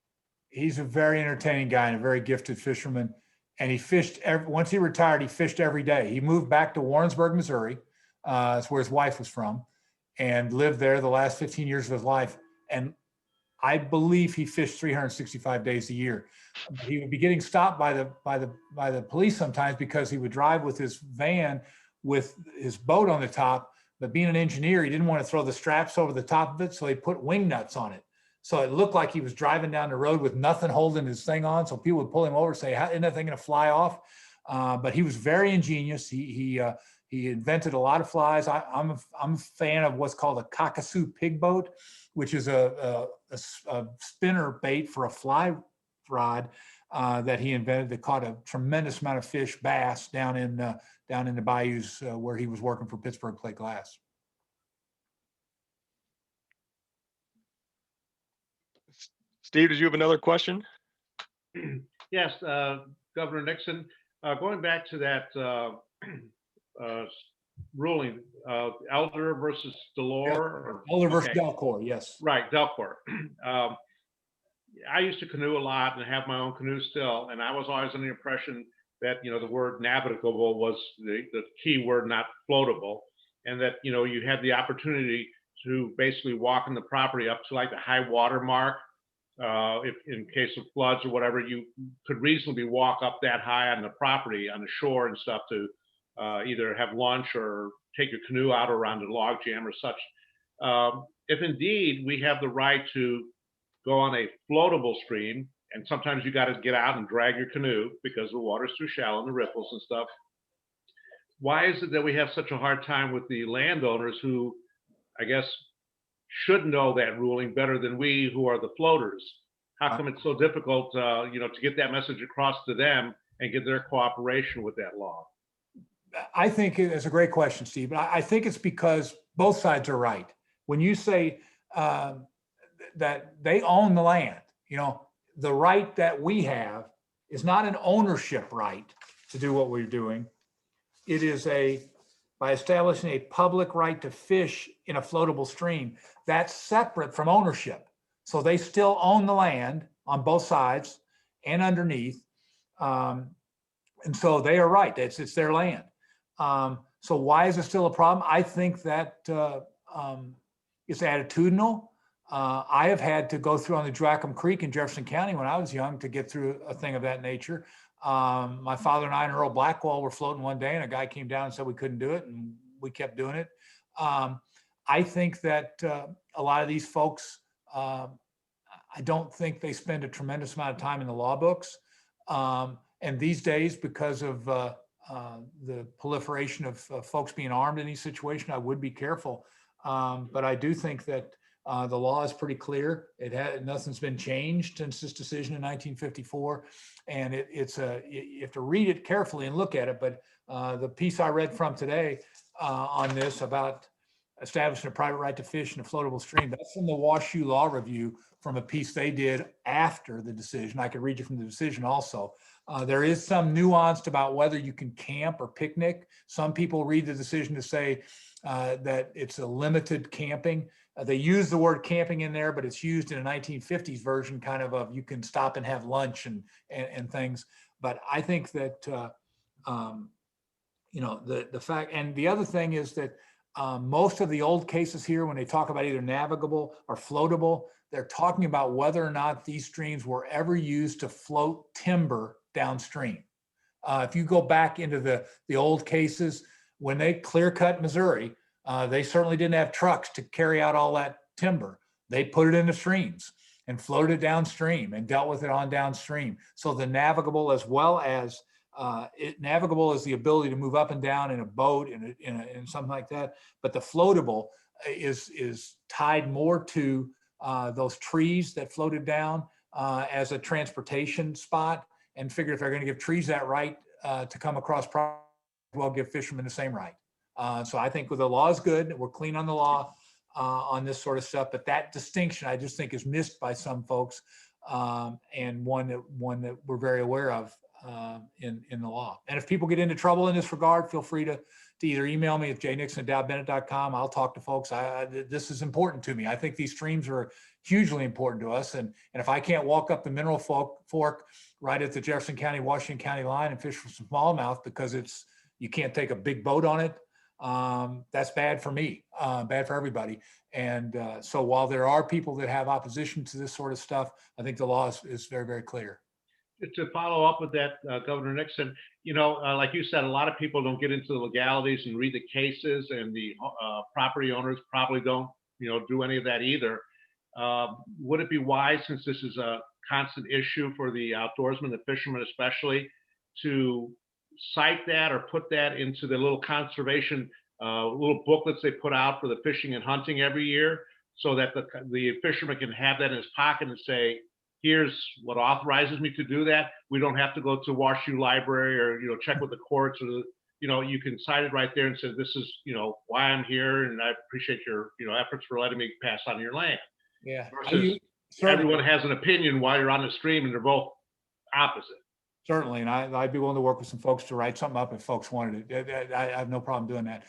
He's a very entertaining guy and a very gifted fisherman. And he fished once he retired, he fished every day. He moved back to Warrensburg, Missouri. That's where his wife was from, and lived there the last 15 years of his life. And I believe he fished 365 days a year. He would be getting stopped by the police sometimes because he would drive with his van with his boat on the top. But being an engineer, he didn't want to throw the straps over the top of it, so he put wing nuts on it. So it looked like he was driving down the road with nothing holding his thing on. So people would pull him over and say, isn't that thing going to fly off? But he was very ingenious. He invented a lot of flies. I'm a fan of what's called a cockasoo pig boat, which is a spinner bait for a fly rod that he invented that caught a tremendous amount of fish, bass down in the bayous where he was working for Pittsburgh Plate Glass. Steve, did you have another question? Yes, Governor Nixon, going back to that ruling, Elder versus Delore. Or, Elder versus okay, Delcor, yes. right, Delcor. I used to canoe a lot and have my own canoe still, and I was always under the impression that the word navigable was the key word, not floatable, and that you had the opportunity to basically walk on the property up to like the high water mark. If in case of floods or whatever, you could reasonably walk up that high on the property, on the shore and stuff, to either have lunch or take your canoe out around a log jam or such. If indeed we have the right to go on a floatable stream, and sometimes you got to get out and drag your canoe because the water's too shallow and the ripples and stuff, why is it that we have such a hard time with the landowners who, I guess, should know that ruling better than we who are the floaters? How come it's so difficult, to get that message across to them and get their cooperation with that law? I think it's a great question, Steve. I think it's because both sides are right. When you say that they own the land, the right that we have is not an ownership right to do what we're doing. It is by establishing a public right to fish in a floatable stream, that's separate from ownership. So they still own the land on both sides and underneath. And so they are right. It's their land. So why is it still a problem? I think that it's attitudinal. I have had to go through on the Joachim Creek in Jefferson County when I was young to get through a thing of that nature. My father and I and Earl Blackwell were floating one day, and a guy came down and said we couldn't do it, and we kept doing it. I think that a lot of these folks, I don't think they spend a tremendous amount of time in the law books. And these days, because of the proliferation of folks being armed in these situations, I would be careful. But I do think that the law is pretty clear. Nothing's been changed since this decision in 1954, and you have to read it carefully and look at it. But the piece I read from today on this about establishing a private right to fish in a floatable stream, that's from the WashU Law Review, from a piece they did after the decision. I could read you from the decision also. There is some nuanced about whether you can camp or picnic. Some people read the decision to say that it's a limited camping. They use the word camping in there, but it's used in a 1950s version, kind of you can stop and have lunch and things. But I think that the fact, and the other thing is that most of the old cases here, when they talk about either navigable or floatable, they're talking about whether or not these streams were ever used to float timber downstream. If you go back into the old cases, when they clear cut Missouri, they certainly didn't have trucks to carry out all that timber. They put it in the streams and floated it downstream and dealt with it on downstream. So the navigable, as well as navigable, is the ability to move up and down in a boat in something like that. But the floatable is tied more to those trees that floated down as a transportation spot, and figured if they're going to give trees that right to come across, well, give fishermen the same right. So I think the law is good. We're clean on the law on this sort of stuff, but that distinction I just think is missed by some folks, and one that we're very aware of in the law. And if people get into trouble in this regard, feel free to either email me at jnixon@dowbennett.com. I'll talk to folks. This is important to me. I think these streams are hugely important to us. And if I can't walk up the Mineral Fork right at the Jefferson County, Washington County line and fish for some smallmouth because you can't take a big boat on it, that's bad for me, bad for everybody. And so while there are people that have opposition to this sort of stuff, I think the law is very, very clear. To follow up with that, Governor Nixon, like you said, a lot of people don't get into the legalities and read the cases, and the property owners probably don't, do any of that either. Would it be wise, since this is a constant issue for the outdoorsmen, the fishermen especially, to cite that or put that into the little conservation little booklets they put out for the fishing and hunting every year, so that the fisherman can have that in his pocket and say, here's what authorizes me to do that. We don't have to go to WashU library or, check with the courts, or, you can cite it right there and say, this is, why I'm here. And I appreciate your, efforts for letting me pass on your land. Yeah. Versus, everyone has an opinion while you're on the stream and they're both opposite. Certainly, and I'd be willing to work with some folks to write something up if folks wanted it. I have no problem doing that.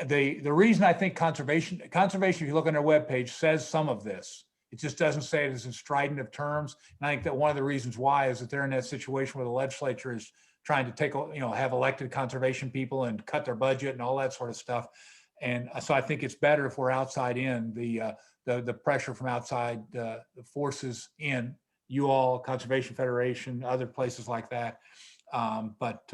The reason I think conservation, if you look on their webpage, says some of this. It just doesn't say it as in strident of terms. And I think that one of the reasons why is that they're in that situation where the legislature is trying to take, have elected conservation people and cut their budget and all that sort of stuff. And so I think it's better if we're outside in the pressure from outside the forces in. You all, Conservation Federation, other places like that. But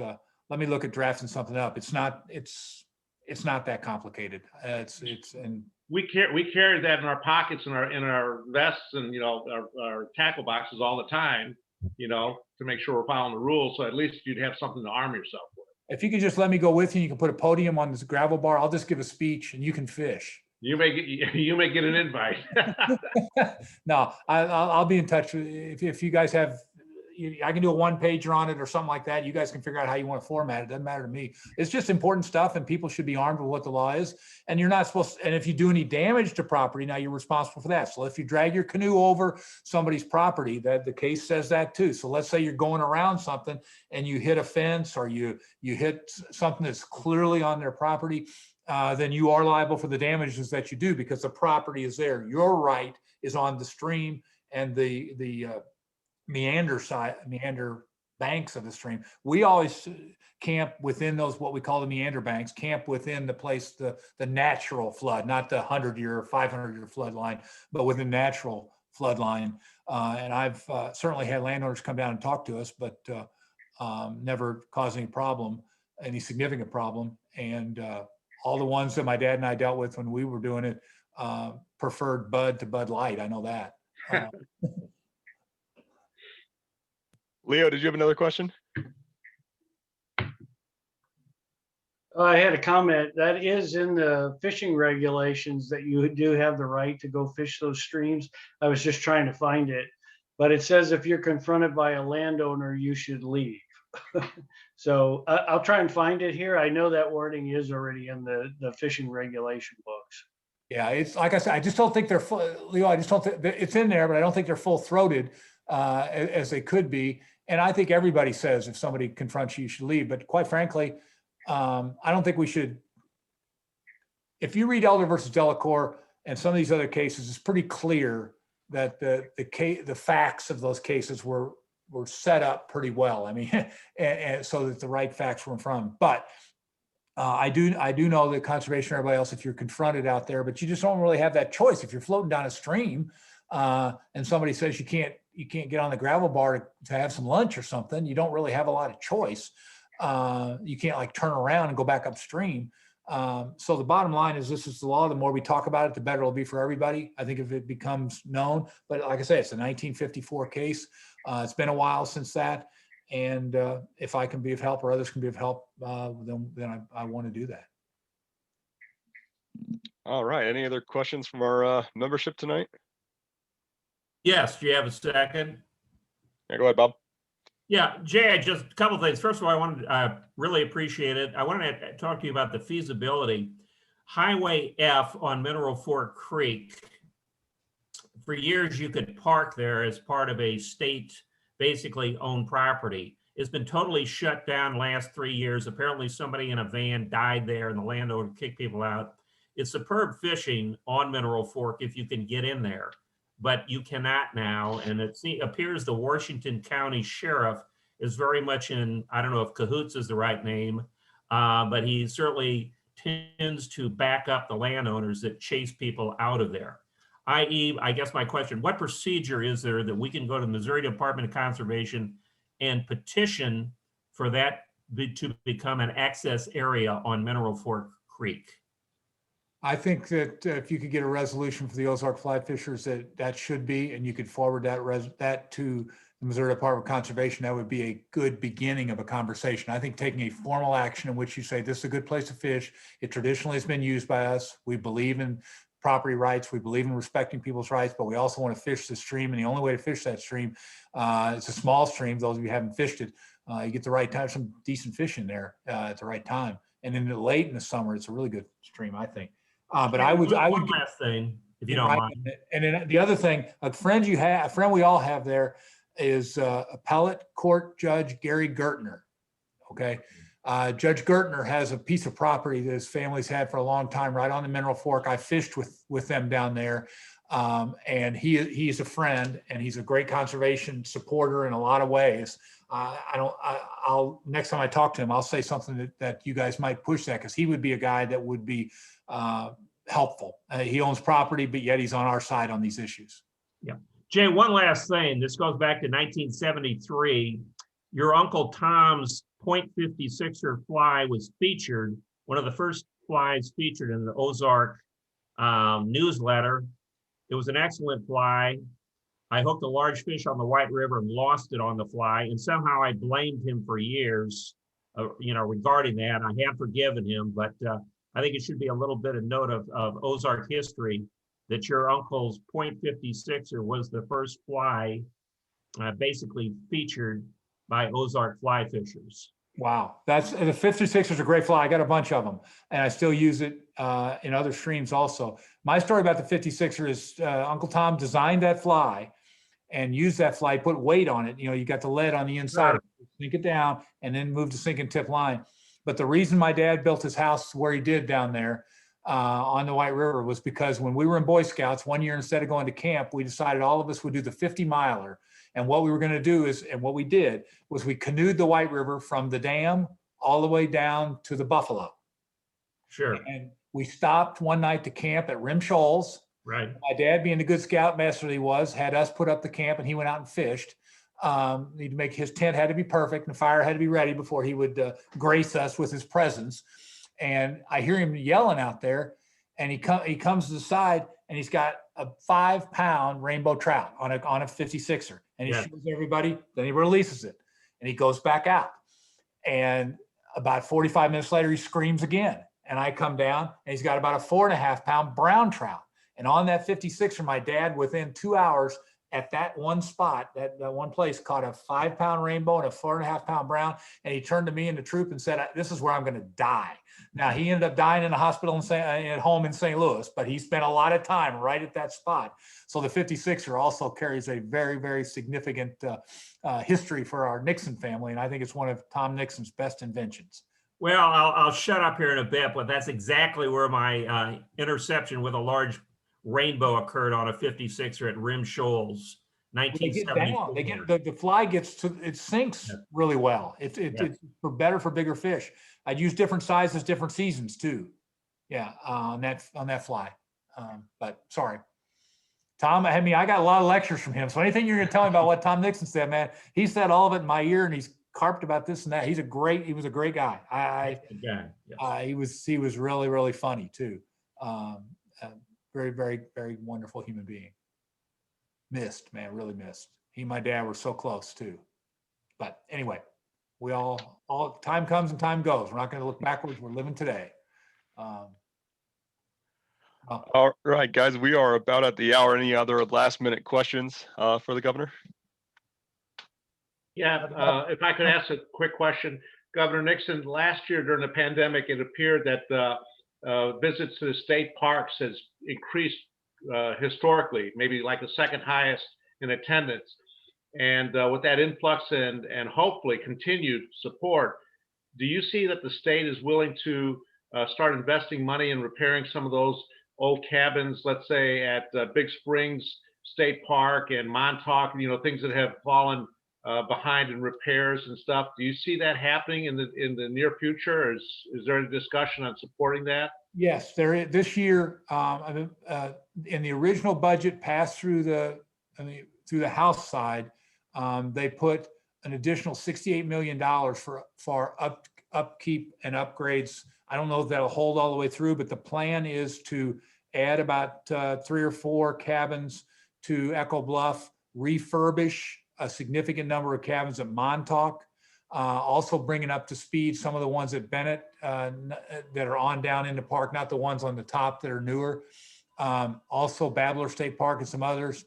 let me look at drafting something up. It's not that complicated. And We carry that in our pockets and in our vests and our tackle boxes all the time, to make sure we're following the rules. So at least you'd have something to arm yourself with. if you could just let me go with you, you can put a podium on this gravel bar. I'll just give a speech and you can fish. You may get an invite. No, I'll be in touch if you guys have. I can do a one pager on it or something like that. You guys can figure out how you want to format it. Doesn't matter to me. It's just important stuff, and people should be armed with what the law is. And you're not supposed to, and if you do any damage to property, now you're responsible for that. So if you drag your canoe over somebody's property, that the case says that too. So let's say you're going around something and you hit a fence or you hit something that's clearly on their property, then you are liable for the damages that you do because the property is there. Your right is on the stream and the meander banks of the stream. We always camp within those, what we call the meander banks, camp within the place, the natural flood, not the 100-year or 500-year flood line, but within natural flood line. And I've certainly had landowners come down and talk to us, but never caused any problem, any significant problem. And all the ones that my dad and I dealt with when we were doing it preferred Bud to Bud Light. I know that. Leo, did you have another question? I had a comment that is in the fishing regulations that you do have the right to go fish those streams. I was just trying to find it, but it says if you're confronted by a landowner, you should leave. So I'll try and find it here. I know that wording is already in the fishing regulation books. Yeah, it's like I said, I just don't think they're full, Leo. I just don't think it's in there, but I don't think they're full throated as they could be. And I think everybody says if somebody confronts you, you should leave. But quite frankly, I don't think we should. If you read Elder versus Delacour and some of these other cases, it's pretty clear that the facts of those cases were set up pretty well. I mean, and so that the right facts were in front of them. But I do know that conservation, everybody else, if you're confronted out there, but you just don't really have that choice. If you're floating down a stream and somebody says you can't get on the gravel bar to have some lunch or something, you don't really have a lot of choice. You can't like turn around and go back upstream. So the bottom line is this is the law. The more we talk about it, the better it'll be for everybody. I think if it becomes known, but like I say, it's a 1954 case. It's been a while since that. And if I can be of help or others can be of help, then I want to do that. All right. Any other questions from our membership tonight? Yes, do you have a second? Yeah, go ahead, Bob. Yeah, Jay, just a couple of things. First of all, I really appreciate it. I wanted to talk to you about the feasibility. Highway F on Mineral Fork Creek. For years, you could park there as part of a state basically owned property. It's been totally shut down last 3 years. Apparently somebody in a van died there and the landowner kicked people out. It's superb fishing on Mineral Fork if you can get in there, but you cannot now. And it appears the Washington County Sheriff is very much in, I don't know if cahoots is the right name, but he certainly tends to back up the landowners that chase people out of there. I.e., I guess my question, what procedure is there that we can go to the Missouri Department of Conservation and petition for that to become an access area on Mineral Fork Creek? I think that if you could get a resolution for the Ozark Fly Fishers, that should be, and you could forward that to the Missouri Department of Conservation, that would be a good beginning of a conversation. I think taking a formal action in which you say, this is a good place to fish. It traditionally has been used by us. We believe in property rights. We believe in respecting people's rights, but we also want to fish the stream. And the only way to fish that stream, it's a small stream. Those of you who haven't fished it, you get the right time, some decent fish in there at the right time. And then late in the summer, it's a really good stream, I think. But I would one last thing. if you don't Right. mind. And then the other thing, a friend we all have there is appellate court judge Gary Gertner. Okay. Judge Gertner has a piece of property that his family's had for a long time right on the Mineral Fork. I fished with them down there. And he's a friend, and he's a great conservation supporter in a lot of ways. I'll next time I talk to him, I'll say something that you guys might push that, because he would be a guy that would be helpful. He owns property, but yet he's on our side on these issues. Yeah. Jay, one last thing. This goes back to 1973. Your Uncle Tom's .56er fly was featured, one of the first flies featured in the Ozark newsletter. It was an excellent fly. I hooked a large fish on the White River and lost it on the fly, and somehow I blamed him for years, regarding that. I have forgiven him, but I think it should be a little bit of note of Ozark history that your uncle's .56er was the first fly basically featured by Ozark Fly Fishers. Wow, the 56 is a great fly. I got a bunch of them, and I still use it in other streams also. My story about the 56er is Uncle Tom designed that fly and used that fly, put weight on it. You got the lead on the inside, Sure. sink it down, and then move the sinking tip line. But the reason my dad built his house where he did down there on the White River was because when we were in Boy Scouts one year, instead of going to camp, we decided all of us would do the 50-miler. And what we were going to do and what we did was we canoed the White River from the dam all the way down to the Buffalo. Sure. And we stopped one night to camp at Rim Shoals. Right. My dad, being the good scoutmaster that he was, had us put up the camp, and he went out and fished. He'd make his tent had to be perfect, and the fire had to be ready before he would grace us with his presence. And I hear him yelling out there, and he comes to the side, and he's got a 5-pound rainbow trout on a 56er, and he shows everybody. Then he releases it, and he goes back out. And about 45 minutes later, he screams again, and I come down, and he's got about a 4.5-pound brown trout. And on that 56er, my dad, within 2 hours, at that one spot, that one place, caught a 5-pound rainbow and a 4.5-pound brown. And he turned to me and the troop and said, "This is where I'm going to die." Now, he ended up dying in a hospital at home in St. Louis, but he spent a lot of time right at that spot. So the 56er also carries a very, very significant history for our Nixon family. And I think it's one of Tom Nixon's best inventions. Well, I'll shut up here in a bit, but that's exactly where my interception with a large rainbow occurred on a 56er at Rim Shoals, They get 1974. down. The fly it sinks really well. It's better for bigger fish. I'd use different sizes, different seasons too. Yeah, on that fly. But sorry, Tom. I got a lot of lectures from him. So anything you're going to tell me about what Tom Nixon said, man, he said all of it in my ear, and he's carped about this and that. He was a great guy. He was really, really funny too. Very, very, very wonderful human being. Really missed. He and my dad were so close too. But anyway, we all time comes and time goes. We're not going to look backwards. We're living today. All right, guys, we are about at the hour. Any other last minute questions for the governor? Yeah, if I could ask a quick question. Governor Nixon, last year during the pandemic, it appeared that visits to the state parks has increased historically, maybe like the second highest in attendance. And with that influx and hopefully continued support, do you see that the state is willing to start investing money in repairing some of those old cabins, let's say at Big Springs State Park and Montauk, things that have fallen behind in repairs and stuff? Do you see that happening in the near future? Or is there a discussion on supporting that? Yes, there is. This year, in the original budget passed through the House side, they put an additional $68 million for upkeep and upgrades. I don't know if that'll hold all the way through, but the plan is to add about 3 or 4 cabins to Echo Bluff, refurbish a significant number of cabins at Montauk, also bringing up to speed some of the ones at Bennett that are on down in the park, not the ones on the top that are newer. Also Babbler State Park and some others.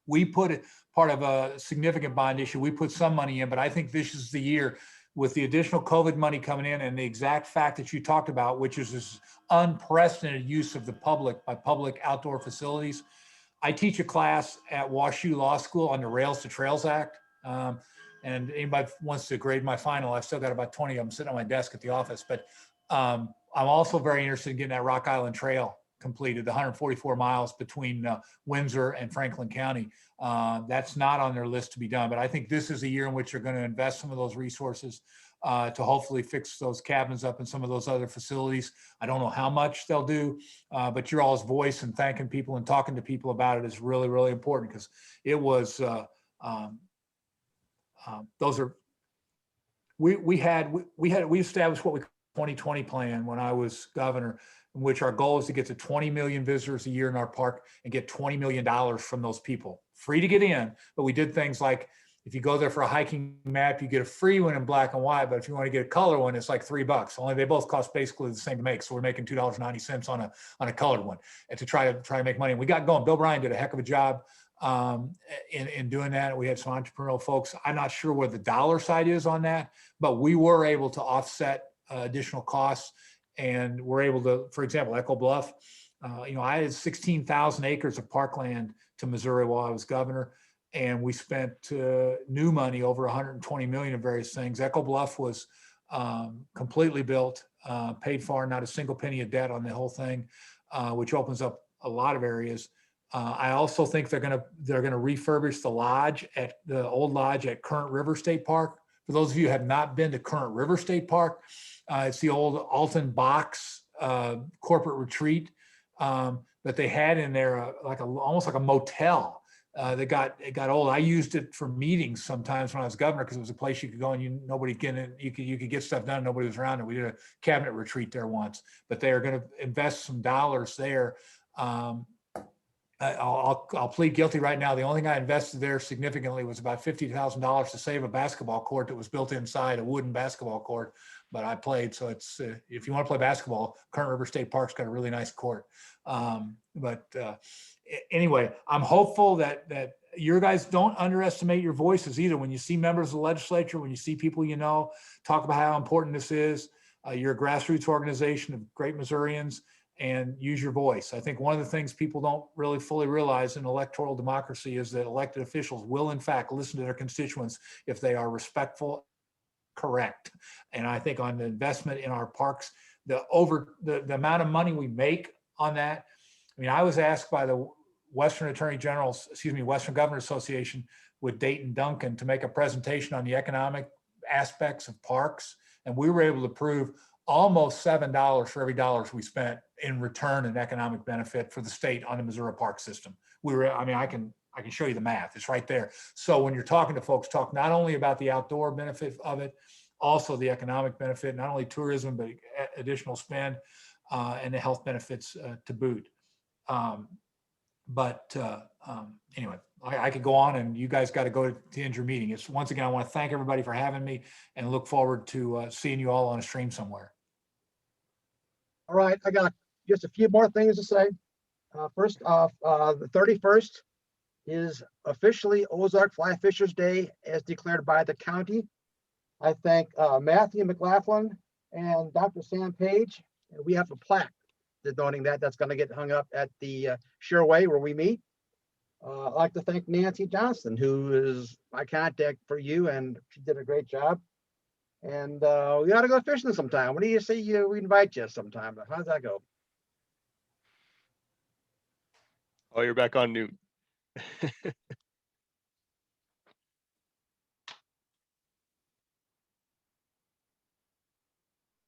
We put it part of a significant bond issue. We put some money in, but I think this is the year with the additional COVID money coming in and the exact fact that you talked about, which is this unprecedented use of the public by public outdoor facilities. I teach a class at WashU Law School on the Rails to Trails Act. And anybody wants to grade my final, I've still got about 20 of them sitting on my desk at the office. But I'm also very interested in getting that Rock Island Trail completed, the 144 miles between Windsor and Franklin County. That's not on their list to be done, but I think this is a year in which they're going to invest some of those resources to hopefully fix those cabins up in some of those other facilities. I don't know how much they'll do, but your all's voice and thanking people and talking to people about it is really, really important, because it was, those are, we established what we call 2020 plan when I was governor, in which our goal is to get to 20 million visitors a year in our park and get $20 million from those people. Free to get in, but we did things like, if you go there for a hiking map, you get a free one in black and white, but if you want to get a color one, it's like $3. Only they both cost basically the same to make. So we're making $2.90 on a colored one, and to try to make money. And we got going. Bill Bryan did a heck of a job in doing that. We had some entrepreneurial folks. I'm not sure where the dollar side is on that, but we were able to offset additional costs, and we're able to, for example, Echo Bluff, I had 16,000 acres of parkland to Missouri while I was governor, and we spent new money, over 120 million of various things. Echo Bluff was completely built, paid for, not a single penny of debt on the whole thing, which opens up a lot of areas. I also think they're gonna refurbish the lodge the old lodge at Current River State Park. For those of you who have not been to Current River State Park, it's the old Alton Box corporate retreat that they had in there, almost like a motel. It got old. I used it for meetings sometimes when I was governor, because it was a place you could go and you could get stuff done. Nobody was around it. We did a cabinet retreat there once, but they are going to invest some dollars there. I'll plead guilty right now. The only thing I invested there significantly was about $50,000 to save a basketball court that was built inside a wooden basketball court. But I played, so it's if you want to play basketball, Current River State Park's got a really nice court. Anyway, I'm hopeful that your guys don't underestimate your voices either. When you see members of the legislature, when you see people talk about how important this is, you're a grassroots organization of great Missourians, and use your voice. I think one of the things people don't really fully realize in electoral democracy is that elected officials will in fact listen to their constituents if they are respectful, correct. And I think on the investment in our parks, the amount of money we make on that. I mean, I was asked by the Western Governor Association with Dayton Duncan to make a presentation on the economic aspects of parks. And we were able to prove almost $7 for every dollar we spent in return and economic benefit for the state on the Missouri park system. I can show you the math. It's right there. So when you're talking to folks, talk not only about the outdoor benefit of it, also the economic benefit, not only tourism, but additional spend and the health benefits to boot. Anyway, I could go on, and you guys got to go to end your meeting. Once again, I want to thank everybody for having me and look forward to seeing you all on a stream somewhere. All right, I got just a few more things to say. First off, the 31st is officially Ozark Fly Fishers Day as declared by the county. I thank Matthew McLaughlin and Dr. Sam Page. And we have a plaque denoting that's going to get hung up at the Sherway where we meet. I'd like to thank Nancy Johnson, who is my contact for you, and she did a great job. And we ought to go fishing sometime. What do you say we invite you sometime? How's that go? Oh, you're back on mute.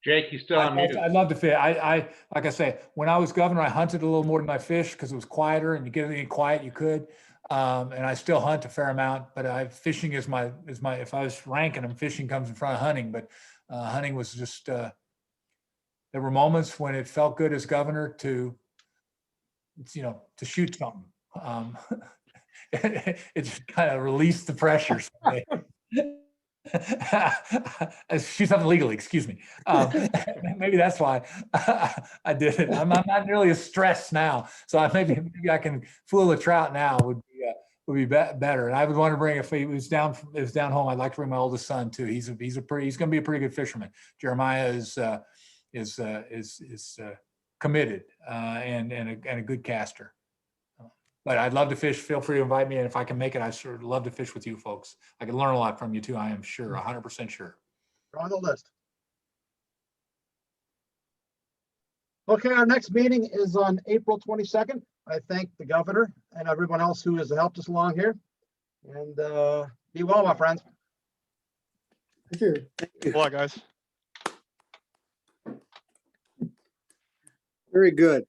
Jake, you still on mute. I'd love to fish. Like I say, when I was governor, I hunted a little more than I fished because it was quieter, and you get anything quiet you could. And I still hunt a fair amount, but fishing is my, if I was ranking them, fishing comes in front of hunting, but hunting was just, there were moments when it felt good as governor to shoot something. It just kind of released the pressure. Shoot something legally, excuse me. Maybe that's why I did it. I'm not nearly as stressed now, so maybe I can fool a trout now would be better. And I would want to bring, if he was down home, I'd like to bring my oldest son too. He's going to be a pretty good fisherman. Jeremiah is committed and a good caster. But I'd love to fish. Feel free to invite me. And if I can make it, I sure love to fish with you folks. I can learn a lot from you too. I am sure, 100% sure. You're on the list. Okay, our next meeting is on April 22nd. I thank the governor and everyone else who has helped us along here. And be well, my friends. Thank you. Good luck, guys. Very good.